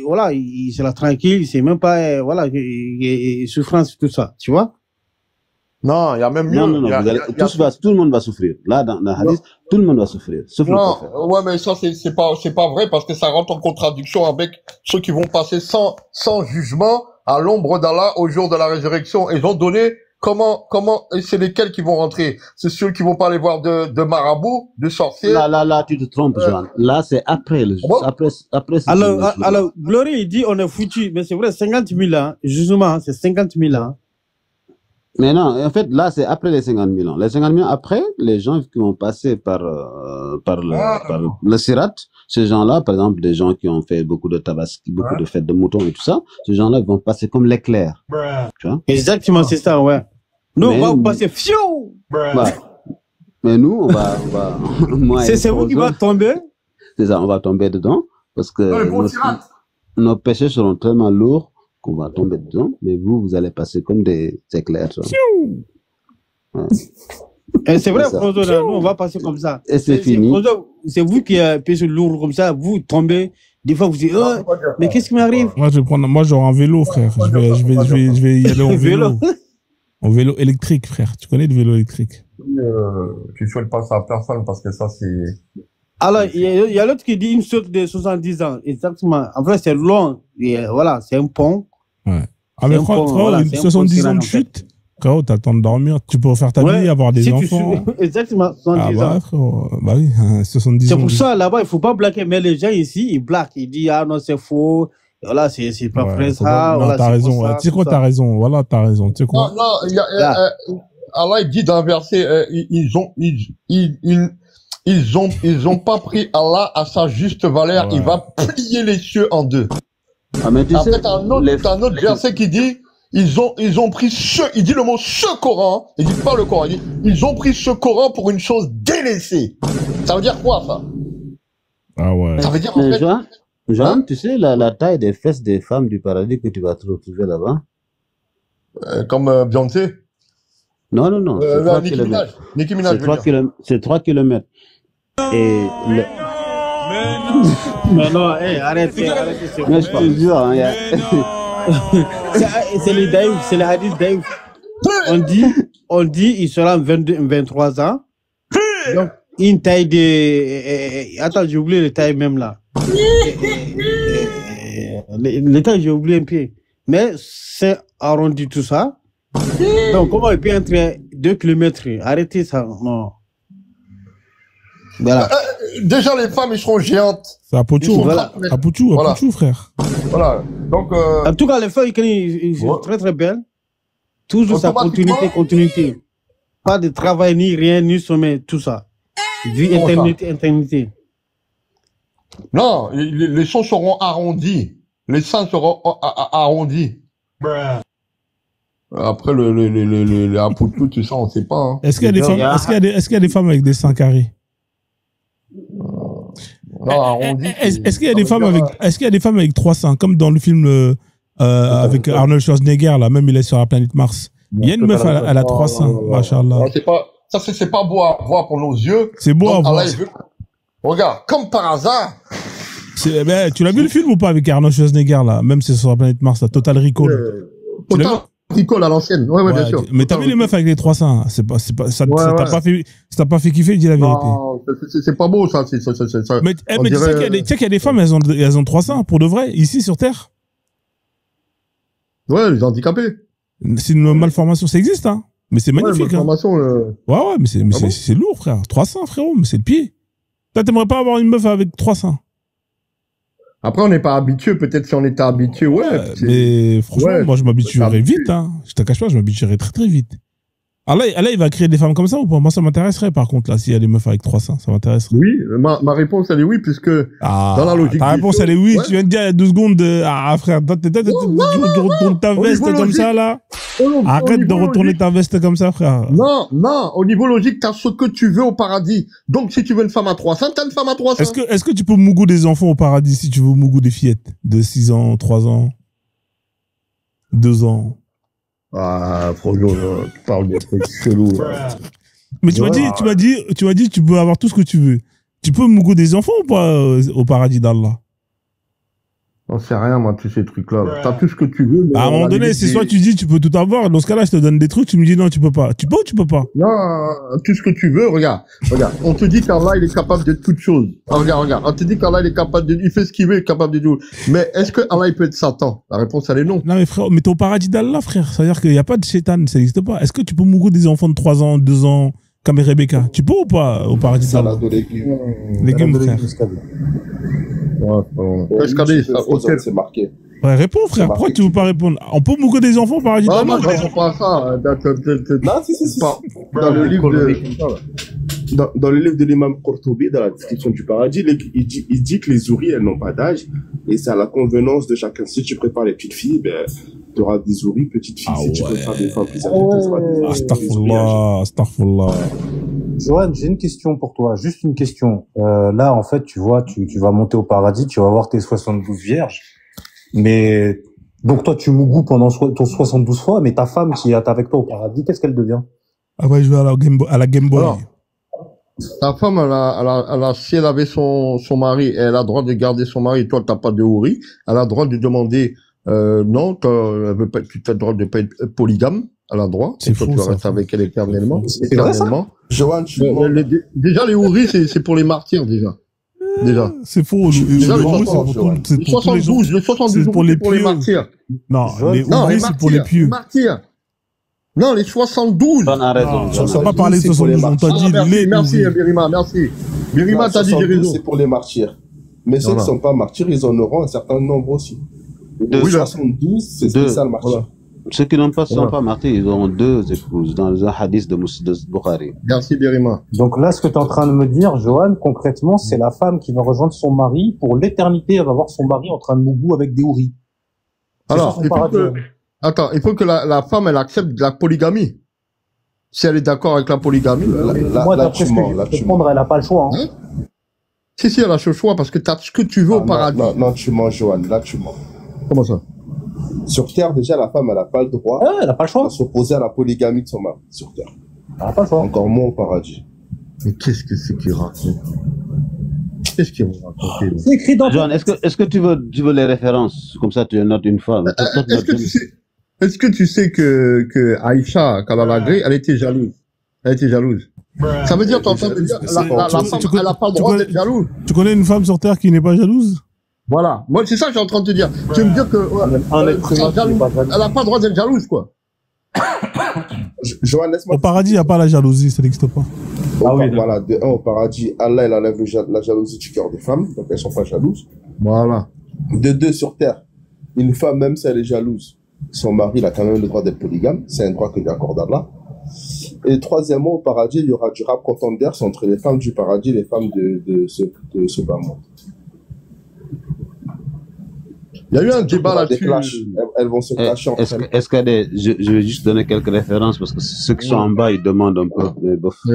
voilà, il sera tranquille, il sait même pas, voilà, souffrance, tout ça, tu vois? Non, il y a même mieux. Non, Il y a- tout le monde va souffrir. Là, dans le hadith, tout le monde va souffrir. Sauf le prophète. Non, ouais, mais ça, c'est pas vrai parce que ça rentre en contradiction avec ceux qui vont passer sans jugement à l'ombre d'Allah au jour de la résurrection. Ils ont donné comment, et c'est lesquels qui vont rentrer? C'est ceux qui vont pas aller voir de marabouts, de sorciers. Là, tu te trompes, Johan. Là, c'est après le Bon. après c'est Alors, Glory, il dit, on est foutu, mais c'est vrai, 50 000 ans, justement, c'est 50 000 ans. Mais non, en fait, là, c'est après les 50 000 ans. Les 50 000 ans après, les gens qui vont passer par le Sirat, ces gens-là, par exemple, des gens qui ont fait beaucoup de tabaski, beaucoup de fêtes de moutons et tout ça, ces gens-là vont passer comme l'éclair. Tu vois? Exactement, c'est ça, ouais. Nous, Mais- on va vous passer, fiou! Ouais. Mais nous, on va, moi et C'est vous qui va Frozone, tomber? c'est ça, on va tomber dedans parce que Non, les bons pirates. nos péchés seront tellement lourds qu'on va tomber dedans, mais vous allez passer comme des éclairs. tu vois. Et c'est vrai, C'est ça. Frozo, là, nous, on va passer comme ça. Et c'est fini. Frozo, c'est vous qui avez péché lourd comme ça, vous tombez, des fois vous dites, oh, mais qu'est-ce qui m'arrive? Moi, j'aurai un vélo, frère. Je vais y aller en vélo. Vélo. En vélo électrique, frère. Tu connais le vélo électrique? Tu souhaites pas ça à personne parce que ça, c'est... Alors, il y a l'autre qui dit une saute de 70 ans. Exactement. En fait, c'est long. Et, voilà, c'est un pont. Ouais. Ah, C'est mais un frérot, pont, voilà, c'est un 70 pont ans de tirage, en fait. chute. Frérot, t'as le temps de dormir. Tu peux faire ta vie, Ouais, avoir des si tu enfants. suis- Exactement, 70 Ah, ans. bah, frérot. Bah oui, 70 C'est ans. pour de- ça, là-bas, il faut pas blaguer. Mais les gens ici, ils blaguent. Ils disent, ah non, c'est faux. Voilà, c'est pas Ouais, vrai faut pas- ça. non, Voilà, t'as c'est raison. pour ça, Tu sais quoi, tout t'as ça. raison. Voilà, t'as raison. Tu sais quoi? Non, Allah, il dit dans un verset, ils ont pas pris Allah à sa juste valeur. Ouais. Il va plier les cieux en deux. Ah, mais tu Après, sais, t'as un autre verset qui dit, ils ont pris il dit le mot ce Coran, il dit pas le Coran, il dit, ils ont pris ce Coran pour une chose délaissée. Ça veut dire quoi, ça? Ah ouais. Ça veut dire, en mais fait, Johan, Hein? tu sais la taille des fesses des femmes du paradis que tu vas te retrouver là-bas? comme Beyoncé, Non, c'est 3 Nicki kilomètres. Minaj. Nicki Minaj, C'est je veux 3 dire. c'est 3 kilomètres. Et Mais non, arrêtez, c'est mais je te jure, hein, C'est les daïfs, c'est les hadiths daïfs. On dit, on dit il sera 22, 23 ans. Donc, une taille de... attends, j'ai oublié le taille même là. Le taille, j'ai oublié un peu. Mais c'est arrondi tout ça. Donc, comment il peut entrer 2 km? Arrêtez ça, non. Voilà. Déjà, les femmes, ils seront géantes. C'est à Pochou, Voilà. à Pochou, Voilà. frère. Voilà. Donc, En tout cas, les femmes, ils sont très très belles. Toujours sa continuité. Pas de travail, ni rien, ni sommet, tout ça. Vie, éternité. non, les seins seront arrondis. Les seins seront arrondis. Après, le Aputu, tout ça, on sait pas. Hein. Est-ce qu'il y a des femmes, est-ce qu'il y a des femmes avec des seins carrés? Non, arrondis. Est-ce qu'il y a des femmes avec, est-ce qu'il y a des femmes avec 3 seins, comme dans le film, avec Arnold Schwarzenegger, là, même il est sur la planète Mars. Il y a une meuf, elle a 3 seins, machallah. C'est pas, ça, c'est pas beau à voir pour nos yeux. C'est beau à Donc, voir. Allah, il veut- Regarde, comme par hasard, Ben, tu l'as vu le film ou pas avec Arnold Schwarzenegger, là? Même c'est sur la planète Mars, là, Total Recall. Tu l'as vu? Total Recall à l'ancienne. Ouais, bien sûr. Mais t'as vu les meufs avec les 3 seins? Ça t'a pas fait kiffer, dis la vérité. Non, c'est pas beau, ça. Mais tu sais qu'il y a des femmes, elles ont 3 seins, pour de vrai, ici sur Terre. Ouais, les handicapés. C'est une malformation, ça existe, hein. Mais c'est magnifique, hein. Ouais, mais c'est lourd, frère. 3 seins, frérot, mais c'est le pied. Toi, t'aimerais pas avoir une meuf avec 3 seins? Après, on n'est pas habitué. Peut-être si on était habitué, ouais. Mais franchement, moi, je m'habituerais vite, hein. Je te cache pas, je m'habituerais très, très vite. Allah, il va créer des femmes comme ça ou pas? Moi, ça m'intéresserait, par contre, là, s'il y a des meufs avec 3 seins, ça m'intéresserait. Oui, ma réponse, elle est oui, puisque dans la logique. Ta réponse, elle est oui. Ouais. Tu viens de dire il y a 2 secondes, frère, tu retournes ta veste comme ça, là. Arrête de retourner ta veste comme ça, frère. Non, au niveau logique, t'as ce que tu veux au paradis. Donc, si tu veux une femme à 3 seins, t'as une femme à 3 seins. Est-ce que tu peux mougou des enfants au paradis si tu veux mougou des fillettes de 6 ans, 3 ans, 2 ans? Ah, franchement, tu parles des trucs chelous. Mais tu m'as dit, tu peux avoir tout ce que tu veux. Tu peux mougou des enfants ou pas au paradis d'Allah? On sait rien, moi, tous ces trucs-là. T'as tout ce que tu veux. Mais à un moment donné, c'est soit tu dis tu peux tout avoir, dans ce cas-là, je te donne des trucs, tu me dis non, tu peux pas. Tu peux ou tu peux pas? Non, tout ce que tu veux, regarde. On te dit qu'Allah, il est capable de toutes choses. Regarde. On te dit qu'Allah, il est capable il fait ce qu'il veut, il est capable de tout. Mais est-ce que Allah, il peut être Satan? La réponse, elle est non. Non, mais frère, mais t'es au paradis d'Allah, frère. C'est-à-dire qu'il n'y a pas de shaitan, ça n'existe pas. Est-ce que tu peux mougou des enfants de 3 ans, 2 ans, comme Rebecca? Tu peux ou pas au paradis d'Allah? Légumes, frère. C'est marqué. Ouais, réponds, frère. Pourquoi tu veux pas répondre? On peut mougou des enfants au paradis d'Allah? Non, je réponds pas à ça. Non, si. Dans le livre dans le livre de l'imam Qurtubi, dans la description du paradis, il dit que les souris, elles n'ont pas d'âge, et c'est à la convenance de chacun. Si tu prépares les petites filles, ben, tu auras des souris, petites filles. Si tu prépares des femmes plus âgées, tu auras des Astaghfirullah. Johan, j'ai une question pour toi, juste une question. Là, en fait, tu vois, tu vas monter au paradis, tu vas voir tes 72 vierges, mais donc toi, tu mougou pendant ton 72 fois, mais ta femme qui est avec toi au paradis, qu'est-ce qu'elle devient? Ah ouais, je vais à la Game Boy. Alors, ta femme, si elle avait son mari, elle a le droit de garder son mari, toi, t'as pas de houri, elle a le droit de demander, non, elle veut pas, tu as le droit de pas être polygame, elle a le droit. C'est fou, toi, tu vas ça. rester avec elle éternellement. C'est vrai, ça? Johan, Déjà, les houris, c'est pour les martyrs, déjà. C'est faux. Déjà, le 72, le 72, c'est pour les pieux. martyrs. Non, les Non, houris, c'est pour les pieux. martyrs. Non, les 72. John a raison. On ne pas parler de 72, on t'a dit les merci, Birima, merci. Birima, t'as dit j'ai raison. C'est pour les martyrs. Mais ceux qui ne sont pas martyrs, ils en auront un certain nombre aussi. Oui, 72, c'est ça le martyr. Voilà. Ceux qui sont pas martyrs, ils auront 2 épouses dans un hadith de Bukhari. Merci, Birima. Donc là, ce que tu es en train de me dire, Johan, concrètement, c'est la femme qui va rejoindre son mari. Pour l'éternité, elle va voir son mari en train de mougou avec des houris. Alors, il faut que la femme, elle accepte la polygamie. Si elle est d'accord avec la polygamie. Moi, d'après ce que je vais répondre, elle n'a pas le choix. Hein. Si, elle a ce choix parce que tu as ce que tu veux au paradis. Non, tu mens, Johan. Là, tu mens. Comment ça? Sur Terre, déjà, la femme, elle n'a pas le droit elle n'a pas le choix de s'opposer à la polygamie de son mari. Sur Terre. Elle n'a pas le choix. Encore moins au paradis. Mais qu'est-ce que c'est qu'il raconte? Qu'est-ce qu'ils vont raconter? C'est écrit dans... John, est-ce que tu veux les références? Comme ça, tu notes une fois. Est-ce que tu sais que Aïcha, quand elle a gré, elle était jalouse. Elle était jalouse. Ça veut dire, t'es en train de dire, la femme, elle a pas le droit d'être jalouse. Tu connais une femme sur Terre qui n'est pas jalouse? Voilà. Moi, c'est ça que je suis en train de te dire. Tu veux me dire que, elle a pas le droit d'être jalouse, quoi. Johan, laisse-moi. Au paradis, il n'y a pas la jalousie, ça n'existe pas. Ah oui, voilà, de un, au paradis, Allah, il enlève la jalousie du cœur des femmes, donc elles sont pas jalouses. Voilà. De deux, sur terre, une femme, même si elle est jalouse, son mari, il a quand même le droit d'être polygame. C'est un droit que lui accorde Allah. Et troisièmement, au paradis, il y aura du rap contenders entre les femmes du paradis et les femmes de ce bas monde. Il y a eu un débat là-dessus. Elles vont se clasher entre elles. Est-ce qu'il y a des, je vais juste donner quelques références parce que ceux qui sont en bas, ils demandent un peu. Mais bof. Oui.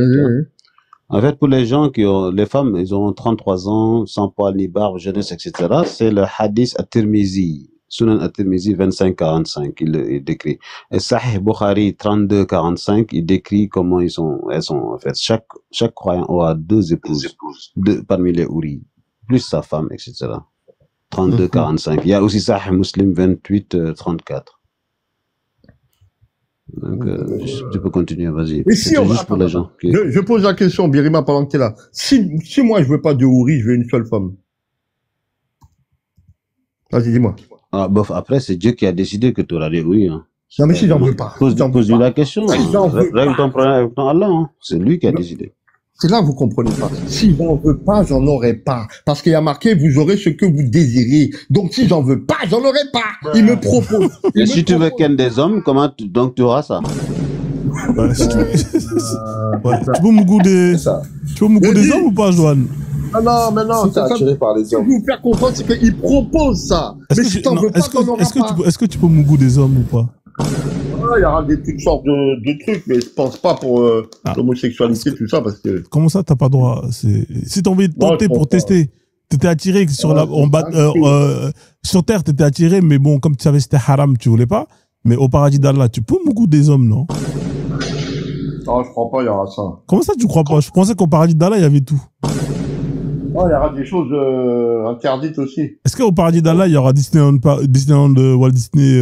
En fait, pour les gens qui ont, les femmes, ils ont 33 ans, sans poil ni barbe, jeunesse, etc. C'est le hadith at-Tirmizi, Sunan at-Tirmizi 25-45, il décrit. Et Sahih Bukhari 32-45, il décrit comment elles sont, en fait, chaque croyant aura deux épouses, parmi les houris, plus sa femme, etc. 32-45. Il y a aussi Sahih Muslim 28-34. Donc, tu peux continuer, vas-y. Mais si juste pour les gens. Je pose la question, Birima, pendant que t'es là. Si moi, je veux pas de houri, je veux une seule femme. Vas-y, dis-moi. Ah, bof, après, c'est Dieu qui a décidé que tu auras des houris, hein. Non, mais si j'en veux pas. Pose-lui la question. Règle ton problème avec ton Allah, hein. C'est lui qui a décidé. C'est là que vous comprenez pas. Si j'en veux pas, j'en aurai pas. Parce qu'il y a marqué, vous aurez ce que vous désirez. Donc, si j'en veux pas, j'en aurai pas. Il me propose. Et si tu veux qu'un des hommes, comment donc tu auras ça? Ouais, si tu peux mougou des hommes ou pas, Johan? Non, mais non, Si t'es attiré par les ce que hommes. vous faire comprendre, c'est qu'il propose ça. Mais si t'en veux pas, t'en auras pas. Est-ce que tu peux mougou des hommes ou pas? Il y aura toutes sortes de trucs, mais je pense pas pour l'homosexualité, tout ça, parce que... Comment ça, t'as pas droit? Si t'as envie de tenter pour tester, t'étais attiré sur sur Terre, t'étais attiré, mais bon, comme tu savais c'était haram, tu voulais pas. Mais au paradis d'Allah, tu peux mougou des hommes, non? Non, je crois pas, il y aura ça. Comment ça, tu crois pas? Je pensais qu'au paradis d'Allah, il y avait tout. Non, il y aura des choses interdites aussi. Est-ce qu'au paradis d'Allah, il y aura Disneyland de Walt Disney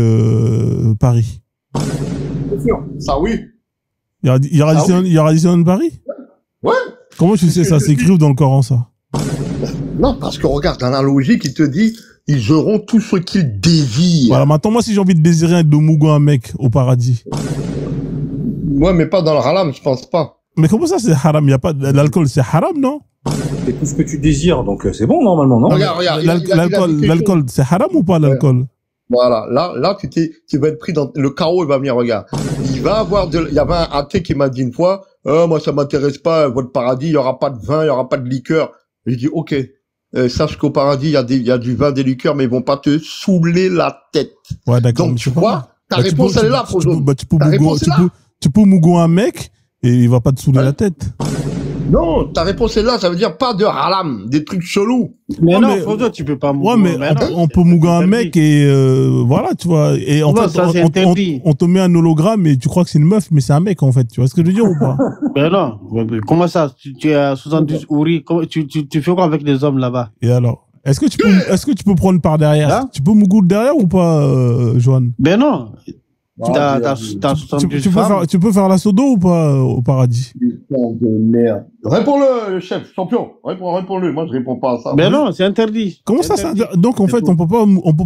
Paris? Bien sûr, ça oui. Il y aura Disneyland Paris? Ouais. Comment tu sais ça? C'est écrit dans le Coran, ça? Non, parce que regarde, dans la logique, il te dit, ils auront tout ce qu'ils désirent. Voilà, maintenant, moi, si j'ai envie de désirer de mougou un mec au paradis. Ouais, mais pas dans le haram, je pense pas. Mais comment ça, c'est haram? Il y a pas l'alcool, c'est haram, non? C'est tout ce que tu désires, donc c'est bon normalement, non? Regarde, l'alcool, c'est haram ou pas l'alcool? Voilà, là, tu vas être pris dans le chaos, il va venir, regarde. Il y avait un athée qui m'a dit une fois, moi, ça m'intéresse pas, votre paradis, il y aura pas de vin, il y aura pas de liqueur. J'ai dit, ok, sache qu'au paradis, il y a du vin, des liqueurs, mais ils vont pas te saouler la tête. Ouais, d'accord. Donc, tu vois, ta réponse, elle est là, tu peux mougou un mec, et il va pas te saouler la tête. Non, ta réponse est là, ça veut dire pas de haram, des trucs chelous. Mais non, Frodo, tu peux pas mougou. Ouais, mais on peut mougou un mec et voilà, tu vois. Et en fait, on te met un hologramme et tu crois que c'est une meuf, mais c'est un mec en fait. Tu vois ce que je veux dire ou pas? Mais non, comment ça? Tu es à 70 houris, tu fais quoi avec les hommes là-bas? Et alors? Est-ce que tu peux prendre par derrière? Hein? Tu peux mougou derrière ou pas, Johan? Mais non. T'as 70 femmes. Tu peux faire la sodo ou pas au paradis? Putain de merde. Réponds-le, chef, champion. Réponds-le. Moi, je réponds pas à ça. Mais non, c'est interdit. Comment ça, c'est interdit? Donc, en fait, on peut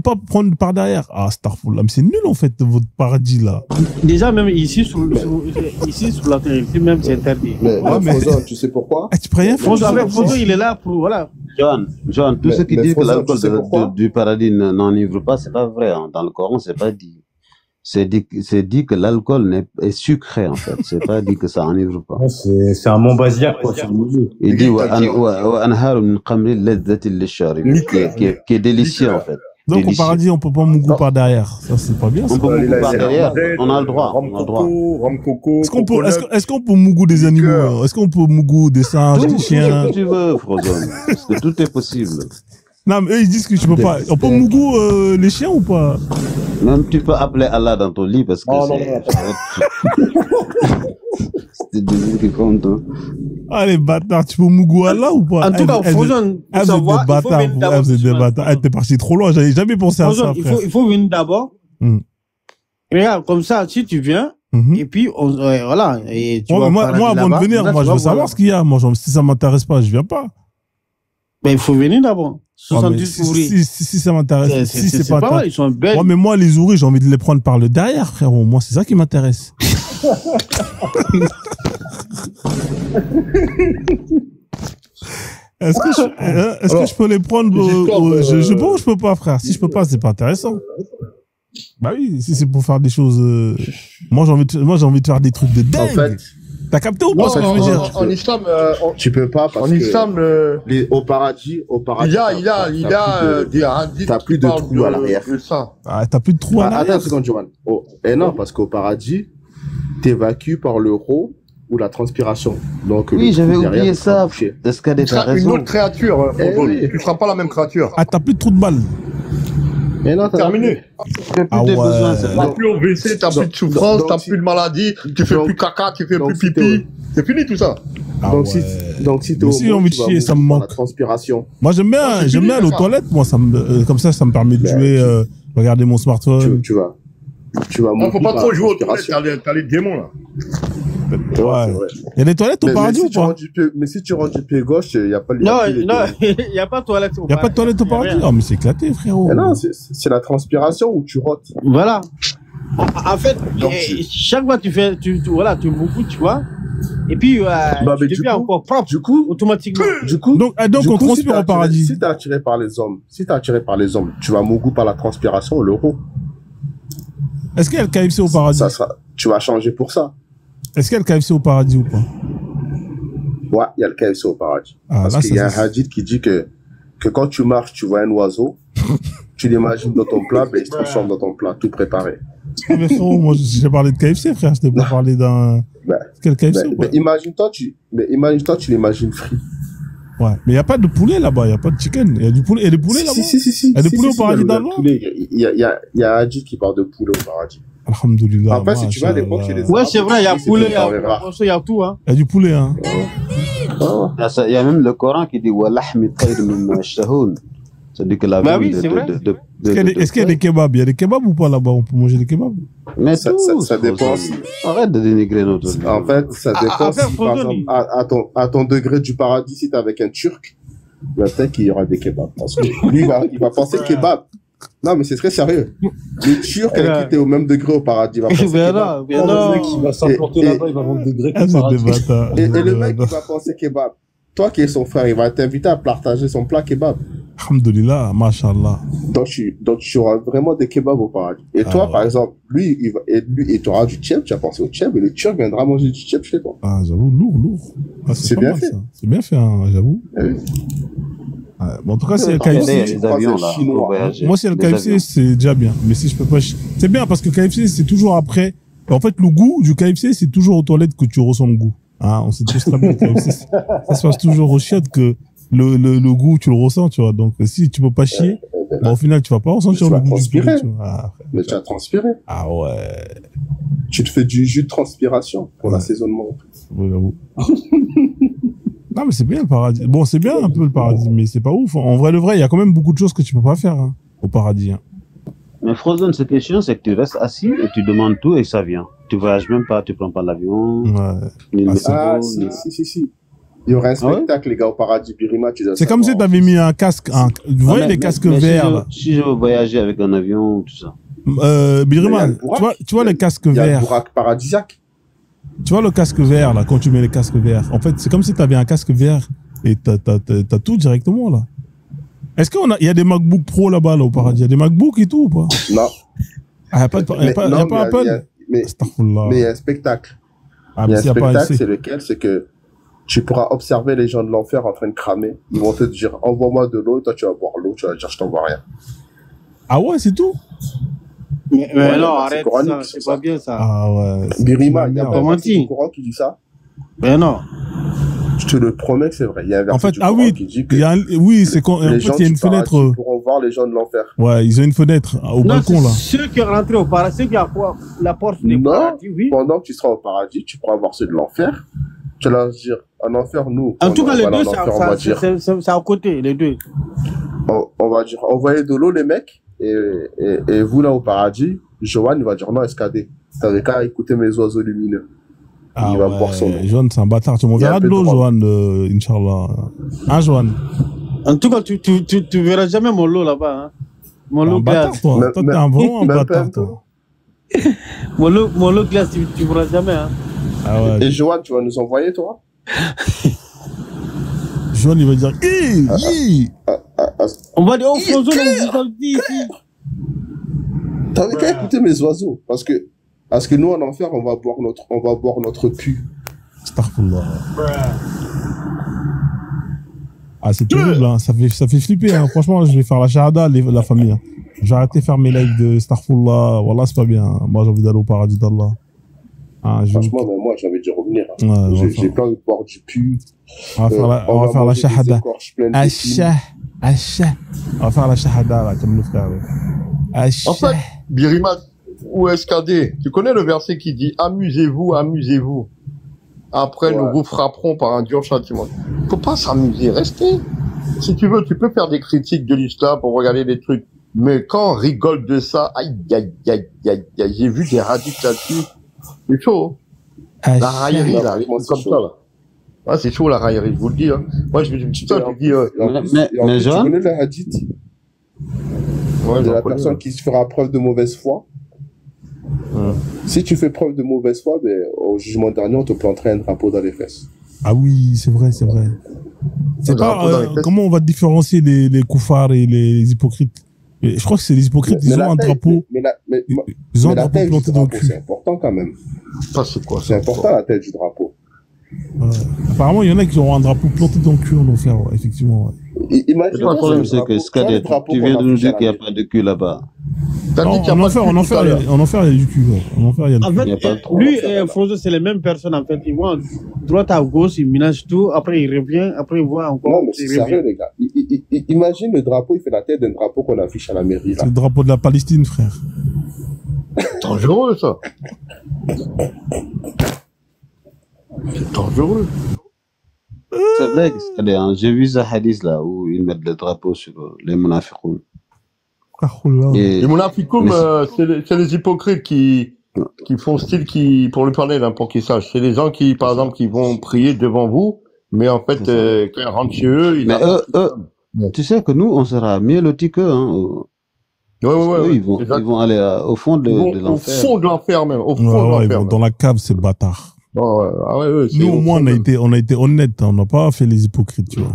pas prendre par derrière. Ah, Starfall, mais c'est nul, en fait, votre paradis, là. Déjà, même ici, sur la terre, ici, même, c'est interdit. Mais Frodo, tu sais pourquoi? Tu peux rien faire. Frodo, il est là pour, voilà. John, tout ce qui dit que l'alcool du paradis n'enivre pas, c'est pas vrai, hein. Dans le Coran, c'est pas dit. C'est dit que l'alcool est sucré, en fait. C'est pas dit que ça enivre pas. C'est un mont basiaque, quoi. Il dit, qui est délicieux, en fait. Donc, au paradis, on peut pas mougou par derrière. Ça, c'est pas bien, ça. On peut mougou par derrière. On a le droit. Est-ce qu'on peut mougou des animaux? Est-ce qu'on peut mougou des singes, des chiens? Tout ce que tu veux, Frozone. Parce que tout est possible. Non, mais eux, ils disent que tu peux pas. On peut mougou les chiens ou pas? Même tu peux appeler Allah dans ton lit parce que c'est des désir qui compte. Hein. Ah, les bâtards, tu peux mougou Allah ou pas? En tout cas, Frozone, pour savoir, il faut venir d'abord. T'es parti trop loin, j'avais jamais pensé à ça. Il faut venir d'abord. Regarde, comme ça, si tu viens, et puis, voilà. Et tu moi, avant de venir, moi, je veux savoir ce qu'il y a. Moi, si ça m'intéresse pas, je viens pas. Ben, il faut venir d'abord. 70 ouvriers. Si ça m'intéresse. Si c'est pas mal, ils sont belles. Ouais, mais moi, les ouvriers, j'ai envie de les prendre par le derrière, frérot. Moi, c'est ça qui m'intéresse. Est-ce que je peux les prendre je peux ou je peux pas, frère? Si je peux pas, c'est pas intéressant. Bah oui, si c'est pour faire des choses, moi j'ai envie de faire des trucs de dingue. En fait, t'as capté ou pas ça que je veux dire? En islam, tu peux pas parce en islam, au paradis, il y a des hadiths. T'as plus de trous à l'arrière. Ah, t'as plus de trous à l'arrière. Attends une seconde, Johan. Et non, parce qu'au paradis, t'évacues par le rot ou la transpiration. Donc, oui, j'avais oublié ça. Escadé, tu seras une autre créature. Tu seras pas la même créature. Ah, t'as plus de trous de balles. Mais non, terminé. T'as plus au WC, t'as plus de souffrance, t'as plus de maladie, tu fais plus caca, tu fais plus pipi. C'est fini tout ça. Donc si t'es au si j'ai envie de chier, ça me manque. La transpiration. Moi j'aime bien aller aux toilettes. Moi comme ça me permet de jouer, regarder mon smartphone. Tu vas. Faut pas trop jouer aux toilettes. T'as les démons là. Ouais. Il y a des toilettes au paradis ou pas? Mais si tu rentres du pied gauche, il n'y a pas de Non, il n'y a pas de toilette au paradis. Il n'y a pas de toilette au paradis? Oh, mais c'est éclaté, frérot. Mais non, c'est la transpiration où tu rotes. Voilà. En fait, chaque fois tu fais beaucoup, tu vois. Et puis, tu deviens encore propre. Du coup, automatiquement. Donc on transpire au paradis. Si t'es attiré par les hommes, tu vas mougou par la transpiration, l'euro. Est-ce qu'il y a le KFC au paradis? Tu vas changer pour ça. Est-ce qu'il y a le KFC au paradis ou pas? Ouais, il y a le KFC au paradis. Parce qu'il y a un hadith qui dit que quand tu marches, tu vois un oiseau, tu l'imagines dans ton plat, ben il se transforme dans ton plat, tout préparé. Mais frérot, moi j'ai parlé de KFC, frère, je t'ai pas parlé d'un... Quel KFC ou pas? Mais imagine-toi, tu l'imagines frit. Ouais, mais il n'y a pas de poulet là-bas, il n'y a pas de chicken. Il y a du poulet, là-bas? Si. Il y a du poulet au paradis d'Allah? Il y a un hadith qui parle de poulet au paradis. Alhamdoulilah. Après, si tu vas à l'époque chez les ouais, c'est vrai, il y a poulet, il y a tout, hein. Il y a du poulet, hein. Il y a même le Coran qui dit Walahmi tayr mimma yashtahoun. C'est-à-dire que la viande est-ce qu'il y a des kebabs? Il y a des kebabs ou pas là-bas? On peut manger des kebabs? Mais ça dépend. Arrête de dénigrer notre. En fait, ça dépend. Si, par exemple, à ton degré du paradis, si t'es avec un Turc, peut-être qu'il y aura des kebabs. Parce que lui, il va penser kebab. Non, mais c'est très sérieux. Le Turc, avec qui t'es au même degré au paradis, il va penser kebab. Le mec, il va s'implanter là-bas, il va vendre des grecs au paradis. Et le mec, il va penser kebab. Toi qui es son frère, il va t'inviter à partager son plat kebab. Alhamdoulilah, mashallah. Donc tu auras vraiment des kebabs au paradis. Et toi, par exemple, lui, tu auras du tchèp, tu as pensé au tchèp, et le Turc viendra manger du tchèp chez toi. Ah, j'avoue, lourd. Ah, c'est bien fait. C'est bien fait, hein, j'avoue. Oui. Ouais, bon, en tout cas, c'est le KFC. Moi, c'est le KFC, c'est déjà bien. Mais si je peux pas, c'est bien parce que KFC, c'est toujours après. En fait, le goût du KFC, c'est toujours aux toilettes que tu ressens le goût. Hein, on sait tous très bien que KFC, ça se passe toujours aux chiottes que le goût, tu le ressens, tu vois. Donc, si tu peux pas chier, au final, tu vas pas ressentir le goût du spirit, tu vois. Mais tu as transpiré. Ah ouais. Tu te fais du jus de transpiration pour l'assaisonnement. Oui, j'avoue. Non, mais c'est bien le paradis. Bon, c'est bien un peu le paradis, mais c'est pas ouf. En vrai, il y a quand même beaucoup de choses que tu peux pas faire hein, au paradis. Hein. Mais Frozen, ce qui est chiant, c'est que tu restes assis et tu demandes tout et ça vient. Tu voyages même pas, tu prends pas l'avion. Ouais. Ni le métro, si. Il y aurait un spectacle, les gars, au paradis Birima. C'est comme si tu avais mis un casque. Vous voyez les casques verts si je veux voyager avec un avion, tout ça. Birima, tu vois les casques verts. Il y a le buraque paradisiaque. Tu vois le casque vert, là, quand tu mets les casques verts. En fait, c'est comme si tu avais un casque vert et t'as tout directement, là. Est-ce qu'il y a des MacBook Pro là-bas, là, au paradis? Il y a des MacBook et tout ou pas? Non. Ah, il n'y a pas Apple? Mais il y a un spectacle. Il y a un spectacle, c'est lequel? C'est que tu pourras observer les gens de l'enfer en train de cramer. Ils vont te dire, envoie-moi de l'eau, et toi tu vas boire l'eau, tu vas dire, je t'envoie rien. Ah ouais, c'est tout? Mais non, arrête ça, c'est pas bien ça. Ah ouais. Birima, il y a un verset du Coran qui dit ça? Mais non. Je te le promets que c'est vrai. Il y a un verset du Coran qui dit que oui, c'est quand, en fait, il y a une fenêtre. Ils pourront voir les gens de l'enfer. Ouais, ils ont une fenêtre au balcon, là. Ceux qui sont rentrés au paradis, ceux qui ont la porte du paradis, oui. Pendant que tu seras au paradis, tu pourras voir ceux de l'enfer. Tu vas leur dire, en enfer, nous. En tout cas, les deux, c'est à côté, les deux. On va dire, envoyez de l'eau, les mecs, et vous, là, au paradis, Johan, il va dire non, SKD. T'avais qu'à écouter mes oiseaux lumineux. Ah Il va boire son ouais, eau. Johan, c'est un bâtard. Tu Il y a m'enverras un de peu l'eau, de drogue. Johan, Inch'Allah. Hein, Johan? En tout cas, tu verras jamais mon lot là-bas. Hein. Mon T'es un lot bâtard, glace. toi. Même- Toi, t'es vraiment un même pas bâtard, un peu. toi. Mon lot glace, tu verras jamais. Hein. Ah ouais. Et Johan, tu vas nous envoyer, toi? Johan, il va dire, hi. On va dire, oh, Fonzo, on vous a dit ici. T'avais qu'à écouter mes oiseaux. Parce que nous, en enfer, on va boire notre pu. Astaghfirullah. Ah, c'est terrible, hein. Ça fait flipper, hein. Franchement, je vais faire la shahada, la famille. Hein. J'ai arrêté de faire mes lives de Astaghfirullah. Wallah, c'est pas bien. Hein. Moi, j'ai envie d'aller au paradis d'Allah. Ah, Franchement, même moi, j'ai envie de revenir. Hein. Ouais, J'ai pas envie de boire du pu. on va faire la manger des shahada. écorches pleines d'épines. On va faire la shahada, là, comme le frère. En fait, Birima ou SKD, tu connais le verset qui dit amusez-vous, amusez-vous. Après, nous vous frapperons par un dur châtiment. Faut pas s'amuser, restez. Si tu veux, tu peux faire des critiques de l'islam pour regarder des trucs. Mais quand on rigole de ça, aïe, aïe, aïe, aïe, aïe, j'ai vu des radicaux là-dessus. C'est chaud. La raillerie, là, Franchement, comme c'est ça, chaud. là. Ah, c'est chaud, la raillerie, je vous le dis, hein. Moi, je me dis, putain, je dis, Mais tu Johan, connais le hadith ouais, de j'en la connais, personne ouais. qui se fera preuve de mauvaise foi. Si tu fais preuve de mauvaise foi, ben, au jugement dernier, on te planterait un drapeau dans les fesses. Ah oui, c'est vrai, c'est vrai. C'est Un pas, drapeau dans les fesses. comment on va différencier les koufars et les hypocrites? Et je crois que c'est les hypocrites, ils ont un taille- drapeau, mais ils ont un la drapeau taille du planté dans le drapeau, cul. c'est important quand même. Ça, c'est quoi, C'est important la taille du drapeau. Ouais. Apparemment, il y en a qui auront un drapeau planté dans le cul en enfer, ouais, effectivement. Ouais. Imagine, Le problème, c'est que Skadé, tu viens de nous dire qu'il n'y a pas de cul là-bas. T'as dit Non, qu'il y a en pas de enfer, cul en tout enfer, à l'heure. en enfer, il y a du cul. Ouais. En enfer, il y a du En cul. fait, Il y a pas trop lui d'affaires, et Fonzo, c'est les mêmes personnes, en fait. Ils vont droite à gauche, ils ménagent tout, après il revient, après il voit encore, Non, mais c'est il sérieux, revient. les gars. Imagine le drapeau, il fait la tête d'un drapeau qu'on affiche à la mairie, C'est là. le drapeau de la Palestine, frère. Dangereux, ça. C'est dangereux. C'est vrai, Skadé, hein. J'ai vu ce hadith là où ils mettent le drapeau sur les munafiqoun. Et Et mon afikoum, mais c'est les hypocrites qui font style pour le parler, là, pour qu'ils sachent. C'est les gens qui, par exemple, qui vont prier devant vous, mais en fait, C'est ça. quand ils rentrent chez eux, ils Mais arrivent. tu sais que nous, on sera mieux lotis qu'eux. Hein. Ouais, ouais, ouais. Eux, ouais. ils vont aller au fond de Ils vont au l'enfer. fond de l'enfer, même. Au fond de Ouais, ils l'enfer. vont dans la cave, ces bâtards. Oh, ouais. Ah, ouais, ouais, c'est Nous, au au moins, fond de- on a été honnêtes. On n'a pas fait les hypocrites, tu vois.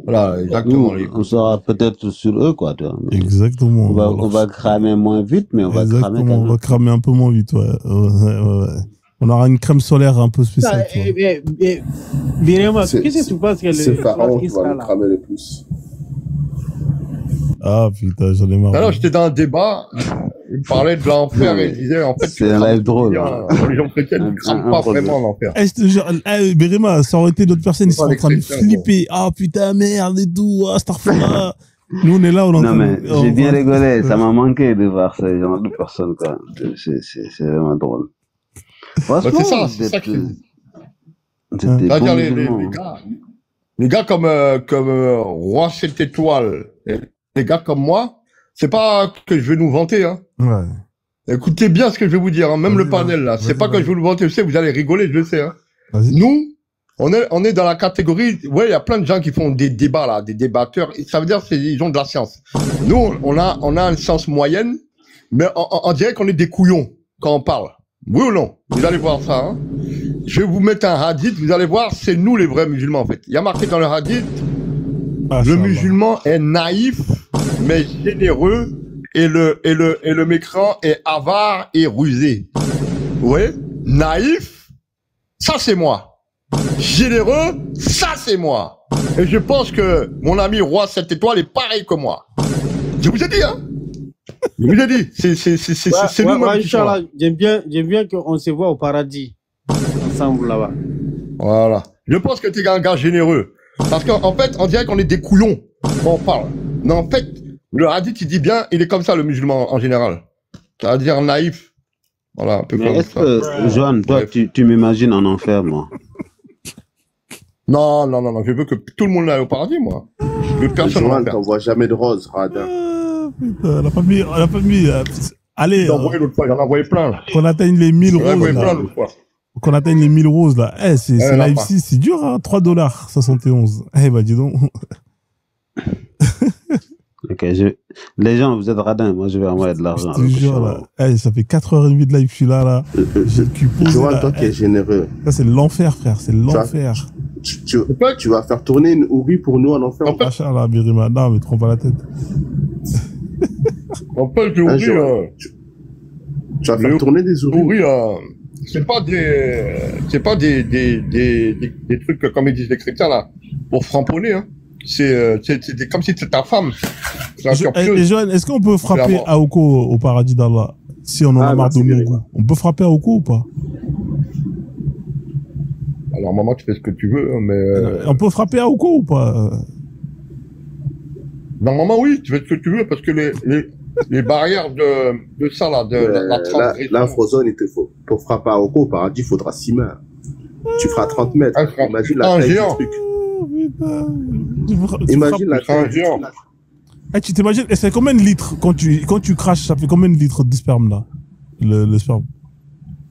Voilà, exactement. Nous, on sera peut-être sur eux, quoi. Tu vois. Mais Exactement. on va cramer moins vite, mais on va cramer Exactement. quand On même. va cramer un peu moins vite, ouais. Ouais. On aura une crème solaire un peu spéciale, tu vois. Birima, C'est- qu'est-ce que tu penses que C'est Pharaon qui va sera nous là? cramer le plus. Ah, putain, j'en ai marre. Alors, j'étais dans un débat, il parlait de l'enfer et il disait, en fait, C'est un live drôle. La religion chrétienne ne crame pas drôle. vraiment l'enfer. Eh, je te jure, Berima, ça aurait été d'autres personnes, ils sont en train de chrétiens, flipper. Ah, putain, merde et tout. Ah, Starfall. Nous, on est là, on est en Non, train mais de- j'ai bien on- rigolé. Ça m'a manqué de voir ce genre de personnes, quoi. C'est vraiment drôle. Franchement, c'est ça, c'est ça que c'était bon C'est-à-dire musulman. les gars comme Roi 7 étoiles, les gars comme moi, c'est pas que je vais nous vanter, hein. Ouais. Écoutez bien ce que je vais vous dire, hein. Même Vas-y, le panel là, vas-y, c'est pas que vas-y. je vais nous vanter, je sais, vous allez rigoler, je le sais, hein. Vas-y. Nous, on est dans la catégorie, ouais, il y a plein de gens qui font des débats là, des débatteurs, et ça veut dire qu'ils ont de la science. Nous, on a une science moyenne, mais on dirait qu'on est des couillons quand on parle. Oui ou non? Vous allez voir ça, hein. Je vais vous mettre un hadith, vous allez voir, c'est nous les vrais musulmans en fait. Il y a marqué dans le hadith, Ah, le ça va. musulman est naïf, mais généreux, et le mécréant est avare et rusé. Vous voyez? Naïf, ça c'est moi. Généreux, ça c'est moi. Et je pense que mon ami Roi 7 étoiles est pareil que moi. Je vous ai dit, hein? Je vous ai dit, c'est nous-mêmes qui sommes là. Inch'Allah, j'aime bien qu'on se voit au paradis, ensemble là-bas. Voilà. Je pense que tu es un gars généreux. Parce qu'en fait, on dirait qu'on est des couillons quand on parle. Mais en fait, le hadith, il dit bien, il est comme ça, le musulman, en général. C'est-à-dire naïf. Voilà, un peu Mais comme est-ce ça. que, Johan, toi, Bref. tu m'imagines en enfer, moi? Non, non, non, non, je veux que tout le monde aille au paradis, moi. Je veux personne en Johan, enfer. t'envoies jamais de rose, radin. Ah, putain, la famille, Allez, J'en envoyé l'autre fois, j'en ai envoyé plein, là. qu'on atteigne les 1000 J'en ai envoyé roses, plein là. l'autre fois. Qu'on atteigne les 1000 roses, là. Eh, c'est là, live pas. 6, c'est dur, hein. $3,71. Eh, bah, dis donc. Ok, les gens, vous êtes radins. Moi, je vais envoyer de l'argent. Je te jure, là. Eh, ça fait 4h30 de live, je suis là, là. J'ai le cul posé, Johan, là. toi qui es généreux, Ça, c'est l'enfer, frère. C'est l'enfer. tu vas faire tourner une ouïe pour nous en enfer. Machin, là, Birima. Non, mais trompe pas la tête. En fait, j'ai Un oublié, jour, tu vas faire tourner des ouïes. c'est pas des trucs comme ils disent les chrétiens, là, pour framponner, hein. C'est comme si c'était ta femme. C'est un cœur pieux. Et Johan, est-ce qu'on peut frapper Clairement. Aoko au paradis d'Allah? Si on en a marre de merci, Mungu. On peut frapper Aoko ou pas? Alors, maman, tu fais ce que tu veux, hein, mais... On peut frapper Aoko ou pas? Normalement, oui, tu fais ce que tu veux, parce que les barrières de ça, là, de la transgression... L'infrozone, il te faut. Pour frapper à Oko, au paradis, il faudra 6 mains. Tu feras 30 mètres. Ah, frère, Imagine la un taille du géant. truc. Oh, putain. Imagine la un taille du géant. truc. Eh, tu t'imagines, et c'est combien de litres quand tu craches, ça fait combien de litres de sperme là? Le sperme.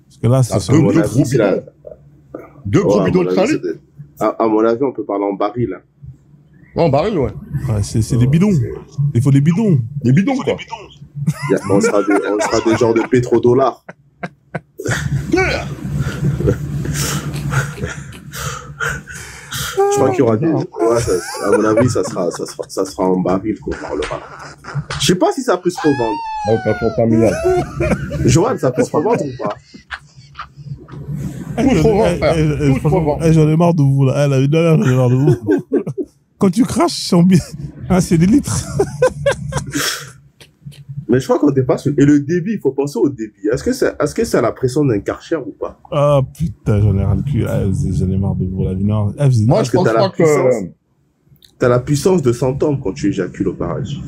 Parce que là, c'est Ah, À mon Deux avis, gros c'est la... bidons. Deux gros à bidons mon de avis, 5 c'est litres. à mon avis, on peut parler en baril. Là. Non, baril, ouais. ouais, c'est des bidons. Il faut des bidons. Des bidons, quoi. On sera des genres de pétrodollars. Je crois qu'il y aura des. Ouais, à mon avis, ça sera en baril qu'on parlera. Je sais pas si ça peut se revendre. Ah, pas trop familial. Johan, ça peut se revendre ou pas? Tout se revend, frère. Tout se revend. J'en ai marre de vous là. La vie de la mère, j'en ai marre de vous. Quand tu craches, c'est bien. Ah, c'est des litres. Mais je crois qu'on dépasse. Et le débit, il faut penser au débit. Est-ce que c'est à la pression d'un Karcher ou pas? Ah putain, j'en ai ras le cul. Ah, j'en ai marre de vous la vie. Non. Ah, Moi, je pense pas que... T'as la puissance de 100 tonnes quand tu éjacules au paradis.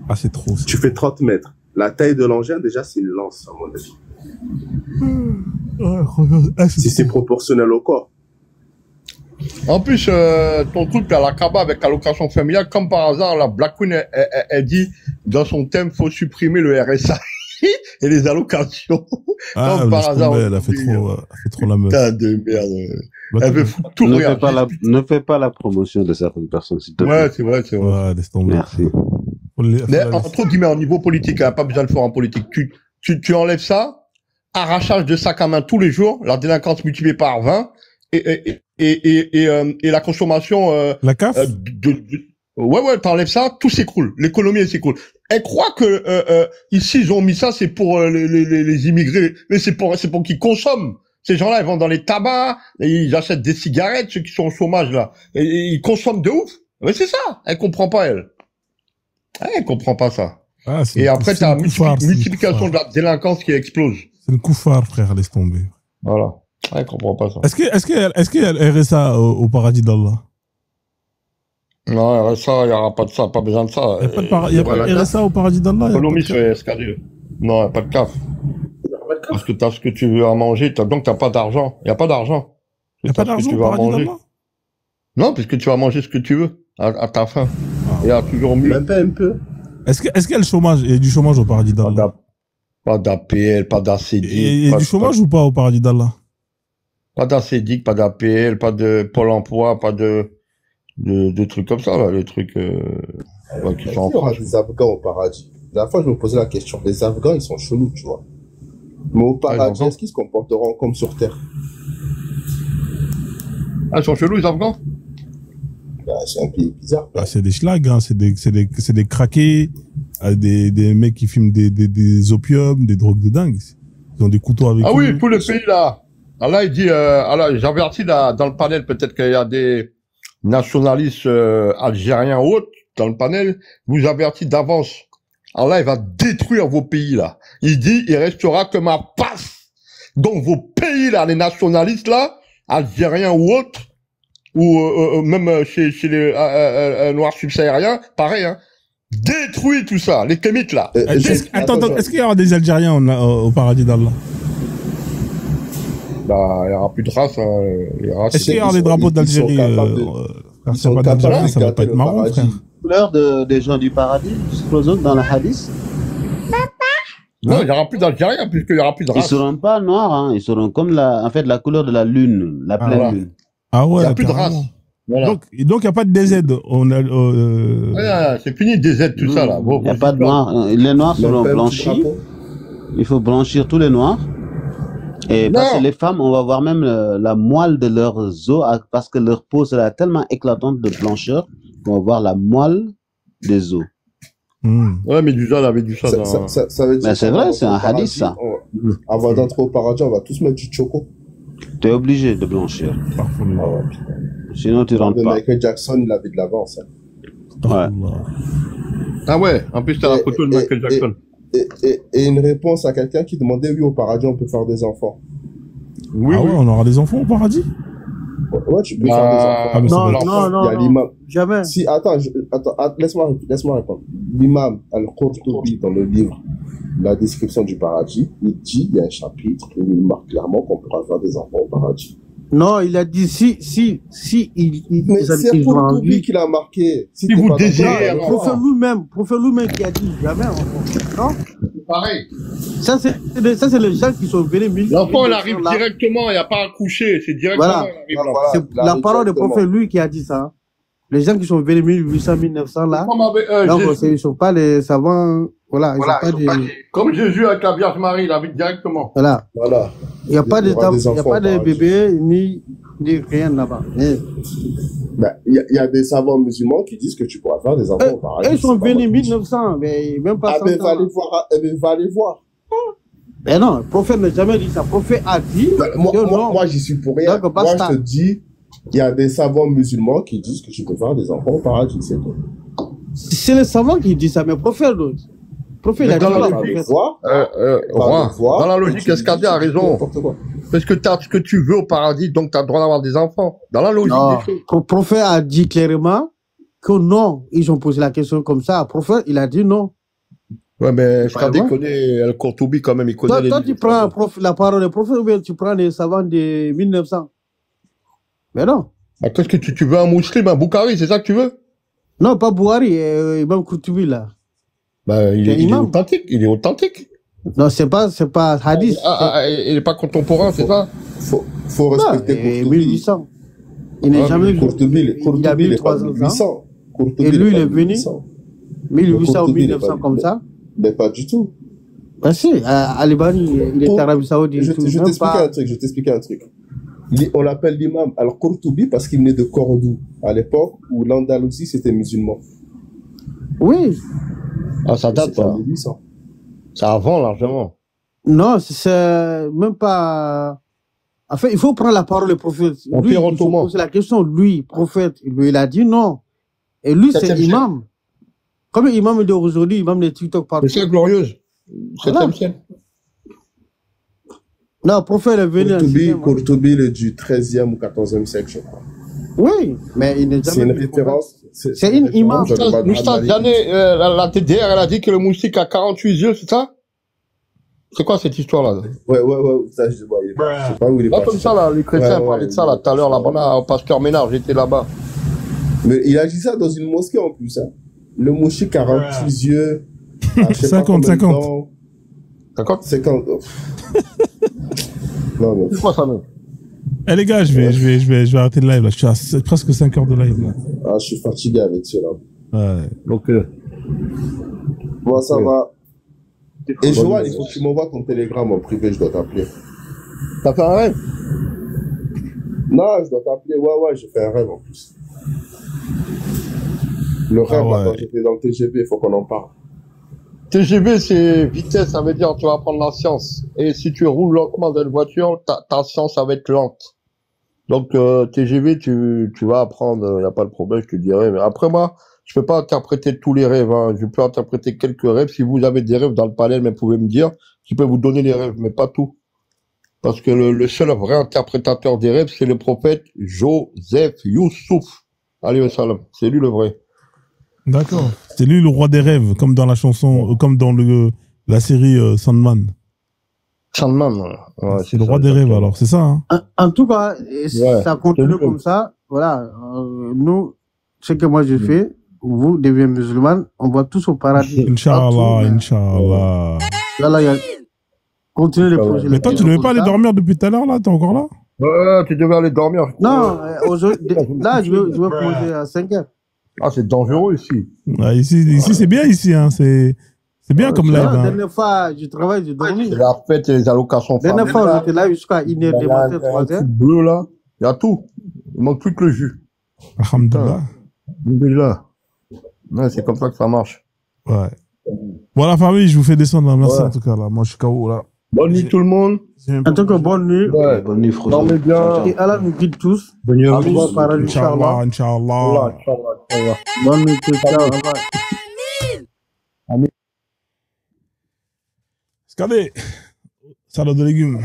Ah, c'est trop. Tu fais 30 mètres. La taille de l'engin, déjà, c'est une lance, à mon avis. Si c'est proportionnel au corps. En plus, ton truc à la Kaaba avec allocation familiale, comme par hasard, la Black Queen, elle dit, dans son thème, faut supprimer le RSA et les allocations. Ah, comme par hasard. elle a fait trop la meuf. Putain de merde. Elle veut foutre tout Ne rien. fais pas la promotion de certaines personnes, s'il te plaît. Ouais, c'est vrai, c'est vrai. Ouais, laisse tomber. Merci. Mais entre guillemets, au niveau politique, hein, pas besoin de faire en politique. Tu enlèves ça, arrachage de sac à main tous les jours, la délinquance multipliée par 20, et la consommation, La CAF? ouais, t'enlèves ça, tout s'écroule. L'économie, elle s'écroule. Elle croit que, ici, ils ont mis ça, c'est pour les immigrés. Mais c'est pour qu'ils consomment. Ces gens-là, ils vont dans les tabacs, et ils achètent des cigarettes, ceux qui sont au chômage, là. Et ils consomment de ouf. Mais c'est ça. Elle comprend pas, elle. Elle comprend pas ça. Ah, Et après, t'as multiplication de la délinquance qui explose. C'est le coup phare, frère, laisse tomber. Voilà. Elle comprend pas ça. Est-ce qu'il y a le RSA au paradis d'Allah? Non, ça, il n'y aura pas de ça, pas besoin de ça. Il n'y a pas de RSA au paradis d'Allah? L'économie serait escadée. Non, il n'y a pas de CAF. Parce que tu as ce que tu veux à manger, donc tu n'as pas d'argent. Il n'y a pas d'argent. Il n'y a pas d'argent au paradis d'Allah? Non, puisque tu vas manger ce que tu veux, à ta faim. Il y a toujours mieux. Même pas un peu. Est-ce qu'il y a le chômage? Il y a du chômage au paradis d'Allah? Pas d'APL, pas d'ACD. Il y a du chômage ou pas au paradis d'Allah? Pas d'ACD, pas d'APL, pas de Pôle emploi, pas de trucs comme ça, là, les trucs qui sont en Il y aura France. des Afghans au paradis. La dernière fois, je me posais la question. Les Afghans, ils sont chelous, tu vois. Mais au paradis, est-ce qu'ils se comporteront comme sur Terre? Ah, ils sont chelous, les Afghans? Bah, c'est un pays bizarre. Ah, c'est des schlags, hein. C'est des craqués, des mecs qui fument des opiums, des drogues de dingue. Ils ont des couteaux avec eux. Ah oui, tous les pays là. Allah, il dit, j'avertis là, dans le panel, peut-être qu'il y a des nationalistes algériens ou autres dans le panel, vous avertis d'avance. Allah, il va détruire vos pays là. Il dit, il restera que ma passe. Donc vos pays là, les nationalistes là, algériens ou autres, ou même chez les noirs subsahariens, pareil, hein. Détruis tout ça, les kémites là. Attends, est-ce qu'il y aura des Algériens au paradis d'Allah? Bah, il y aura plus de race, hein. Est-ce qu'il y aura des drapeaux d'Algérie? Ils sont d'Algérie, capables ça va pas être marrant, frère. Couleur des gens du paradis, supposons dans la hadith. Non, il n'y aura plus d'Algériens, puisqu'il n'y aura plus de Ils race. seront pas noirs, hein. Ils seront comme en fait, la couleur de la lune, la pleine voilà. lune. Ah ouais. Il n'y a plus de carrément. race. Voilà. Donc, il n'y a pas de DZ. On a, Ouais, c'est fini, DZ, tout ça, là. Il n'y a pas de noirs. Les noirs seront blanchis. Il faut blanchir tous les noirs. Et parce que les femmes, on va voir même la moelle de leurs os, parce que leur peau sera tellement éclatante de blancheur qu'on va voir la moelle des os. Ouais, mais du ça, avait du ça. Ça veut dire. Mais c'est vrai, c'est un hadith, ça. Avant d'entrer au paradis, on va tous mettre du choco. T'es obligé de blanchir. Sinon, tu rentres pas. Michael Jackson, il avait de l'avance. Ouais. Ah ouais, en plus, t'as la photo de Michael Jackson. Et une réponse à quelqu'un qui demandait, oui, au paradis, on peut faire des enfants. Oui, ah ouais, on aura des enfants au paradis? Ouais, tu peux faire des enfants. Ah, mais ça va être- Non, Il y a l'imam. jamais. Si, attends, laisse-moi répondre. L'imam Al-Qurtubi, dans le livre, la description du paradis, il dit, il y a un chapitre où il marque clairement qu'on pourra faire des enfants au paradis. Non, il a dit si Mais c'est Qurtubi qui l'a marqué. Si vous désirez le avoir prophète lui-même qui a dit jamais enfant. Non? pareil. Ça, c'est les gens qui sont venus. L'enfant, il arrive directement, il n'y a pas à coucher, c'est directement, Voilà. il arrive là. C'est la parole du prophète, lui, qui a dit ça. Les gens qui sont venus 1800, 1900 là. Donc, ils ne sont pas les savants. Voilà, ils sont pas des... Comme Jésus avec la Vierge Marie, il arrive directement. Voilà. Il n'y a pas de bébés bébés ni rien là-bas. Il y a des savants musulmans qui disent que tu pourras faire des enfants au paradis. Ils sont venus 1900, mais même pas 100 mais va ans. aller voir. Mais non, le prophète n'a jamais dit ça. Le prophète a dit. Moi, j'y suis pour rien. Donc, moi, basta. je te dis, il y a des savants musulmans qui disent que tu peux faire des enfants au paradis, c'est tout. C'est les savants qui disent ça, mais le prophète, l'autre. Le prophète, il a dit dans la ça. logique, Roi, dans la logique, Escadé a raison. Parce que tu as ce que tu veux au paradis, donc tu as le droit d'avoir des enfants. Dans la logique Non, des choses. le prophète a dit clairement que non. Ils ont posé la question comme ça. Le prophète, il a dit non. Ouais, mais Escadé Ouais. connaît Al-Qurtubi quand même, il connaît les... Toi, tu prends la parole du prophète ou bien tu prends les savants de 1900. Mais non. Ah, qu'est-ce que tu veux un musulman, un Boukhari, c'est ça que tu veux? Non, pas Bouhari, Imam Qurtubi là. Bah, il est imam. authentique, il est authentique. Non, c'est pas hadith. Il est pas contemporain, c'est ça? Faut respecter Non, 1800. Il n'est jamais vu. Qurtubi, Il a il est pas 1300 ans. 1800. Et lui, il est venu 1800 ou 1900 comme ça. Mais pas du tout. Ben si, à Libani, il est Arabie Saoudite. Je t'explique un truc. On l'appelle l'imam Al-Qurtubi parce qu'il venait de Cordoue, à l'époque où l'Andalousie c'était musulman. Oui. Ah, ça date, C'est en ça. 1800. C'est avant, largement. Non, c'est même pas... En fait, il faut prendre la parole du prophète. Lui, Empire il faut ottoman. poser la question, lui, prophète, lui, il a dit non. Et lui, c'est Septième imam. Comme l'imam d'aujourd'hui, imam de TikTok partout. C'est ça, glorieuse. Voilà. 7e siècle. Non, le prophète est venu en sixième, hein. Qurtubi, il est du 13e ou 14e siècle, je crois. Oui, mais il n'est C'est jamais... une référence. C'est une imam. Moustapha Diané, la TDR, elle a dit que le moustique a 48 yeux, c'est ça? C'est quoi cette histoire-là? Ouais, ça, je sais pas où il est Là, parti. comme ça, là, les chrétiens Ouais, parlaient de ça, là, tout à l'heure, là-bas, au pasteur Ménard, j'étais là-bas. Mais il a dit ça dans une mosquée en plus, hein. Le mouchik a 48 yeux. 50. 50? 50. Non, mais. C'est quoi ça, même? Eh les gars, je vais arrêter le live là. Je suis à presque 5 heures de live là. Ah, je suis fatigué avec cela. Ouais. Donc, Bon, ça va. Et Joël, il faut que tu m'envoies ton télégramme en privé, je dois t'appeler. t'as fait un rêve? Non, je dois t'appeler. Ouais, j'ai fait un rêve en plus. Le rêve, Ah ouais. là, quand j'étais dans le TGV, il faut qu'on en parle. TGV, c'est vitesse, ça veut dire tu vas apprendre la science. Et si tu roules lentement dans une voiture, ta science, ça va être lente. Donc, TGV, tu vas apprendre, y a pas de problème, je te dirai. Mais après, moi, je peux pas interpréter tous les rêves, hein. Je peux interpréter quelques rêves. Si vous avez des rêves dans le panel, mais vous pouvez me dire, je peux vous donner les rêves, mais pas tout. Parce que le seul vrai interprétateur des rêves, c'est le prophète Joseph Youssouf. Alayhi wa salam. C'est lui le vrai. D'accord. C'est lui le roi des rêves, comme dans la chanson, comme dans la série Sandman. Sandman. Ouais, C'est le roi des rêves alors, c'est ça hein? En tout cas, Ouais, ça continue c'est comme ça. Voilà. Nous, ce que moi je fais, vous devenez musulman, on va tous au paradis. Inch'Allah, Partout, mais- Inch'Allah. Là, il y a... Continuez les Ah ouais. projets. Mais toi, tu devais pas aller dormir depuis tout à l'heure, là? T'es encore là? Ouais, tu devais aller dormir. Non, aujourd'hui, là, je vais poser à 5 heures. Ah, c'est dangereux ici. Ouais, ici c'est bien ici, hein. C'est bien comme live, La hein. dernière fois, je travaille, j'ai dormi. C'est la fête et les allocations La dernière fois, familiales. j'étais là jusqu'à 1h du matin, 3h. Bleu, là. Il y a tout. Il manque plus que le jus. Alhamdoulilah. Déjà. Ouais, c'est comme ça que ça marche. Ouais. Bon, la famille, je vous fais descendre, là. Merci en tout cas, là. Moi, je suis KO, là. Bonne nuit tout le monde. En tout cas, bonne nuit. Ouais. Bonne nuit, Frodo. Dormez bien. Et Allah nous guide tous. Bonne nuit à Amis, vous. paradis, Inch'Allah, Inch'Allah. Inch'Allah. Inch'Allah. Bonne nuit, ciao. Regardez, salade de légumes.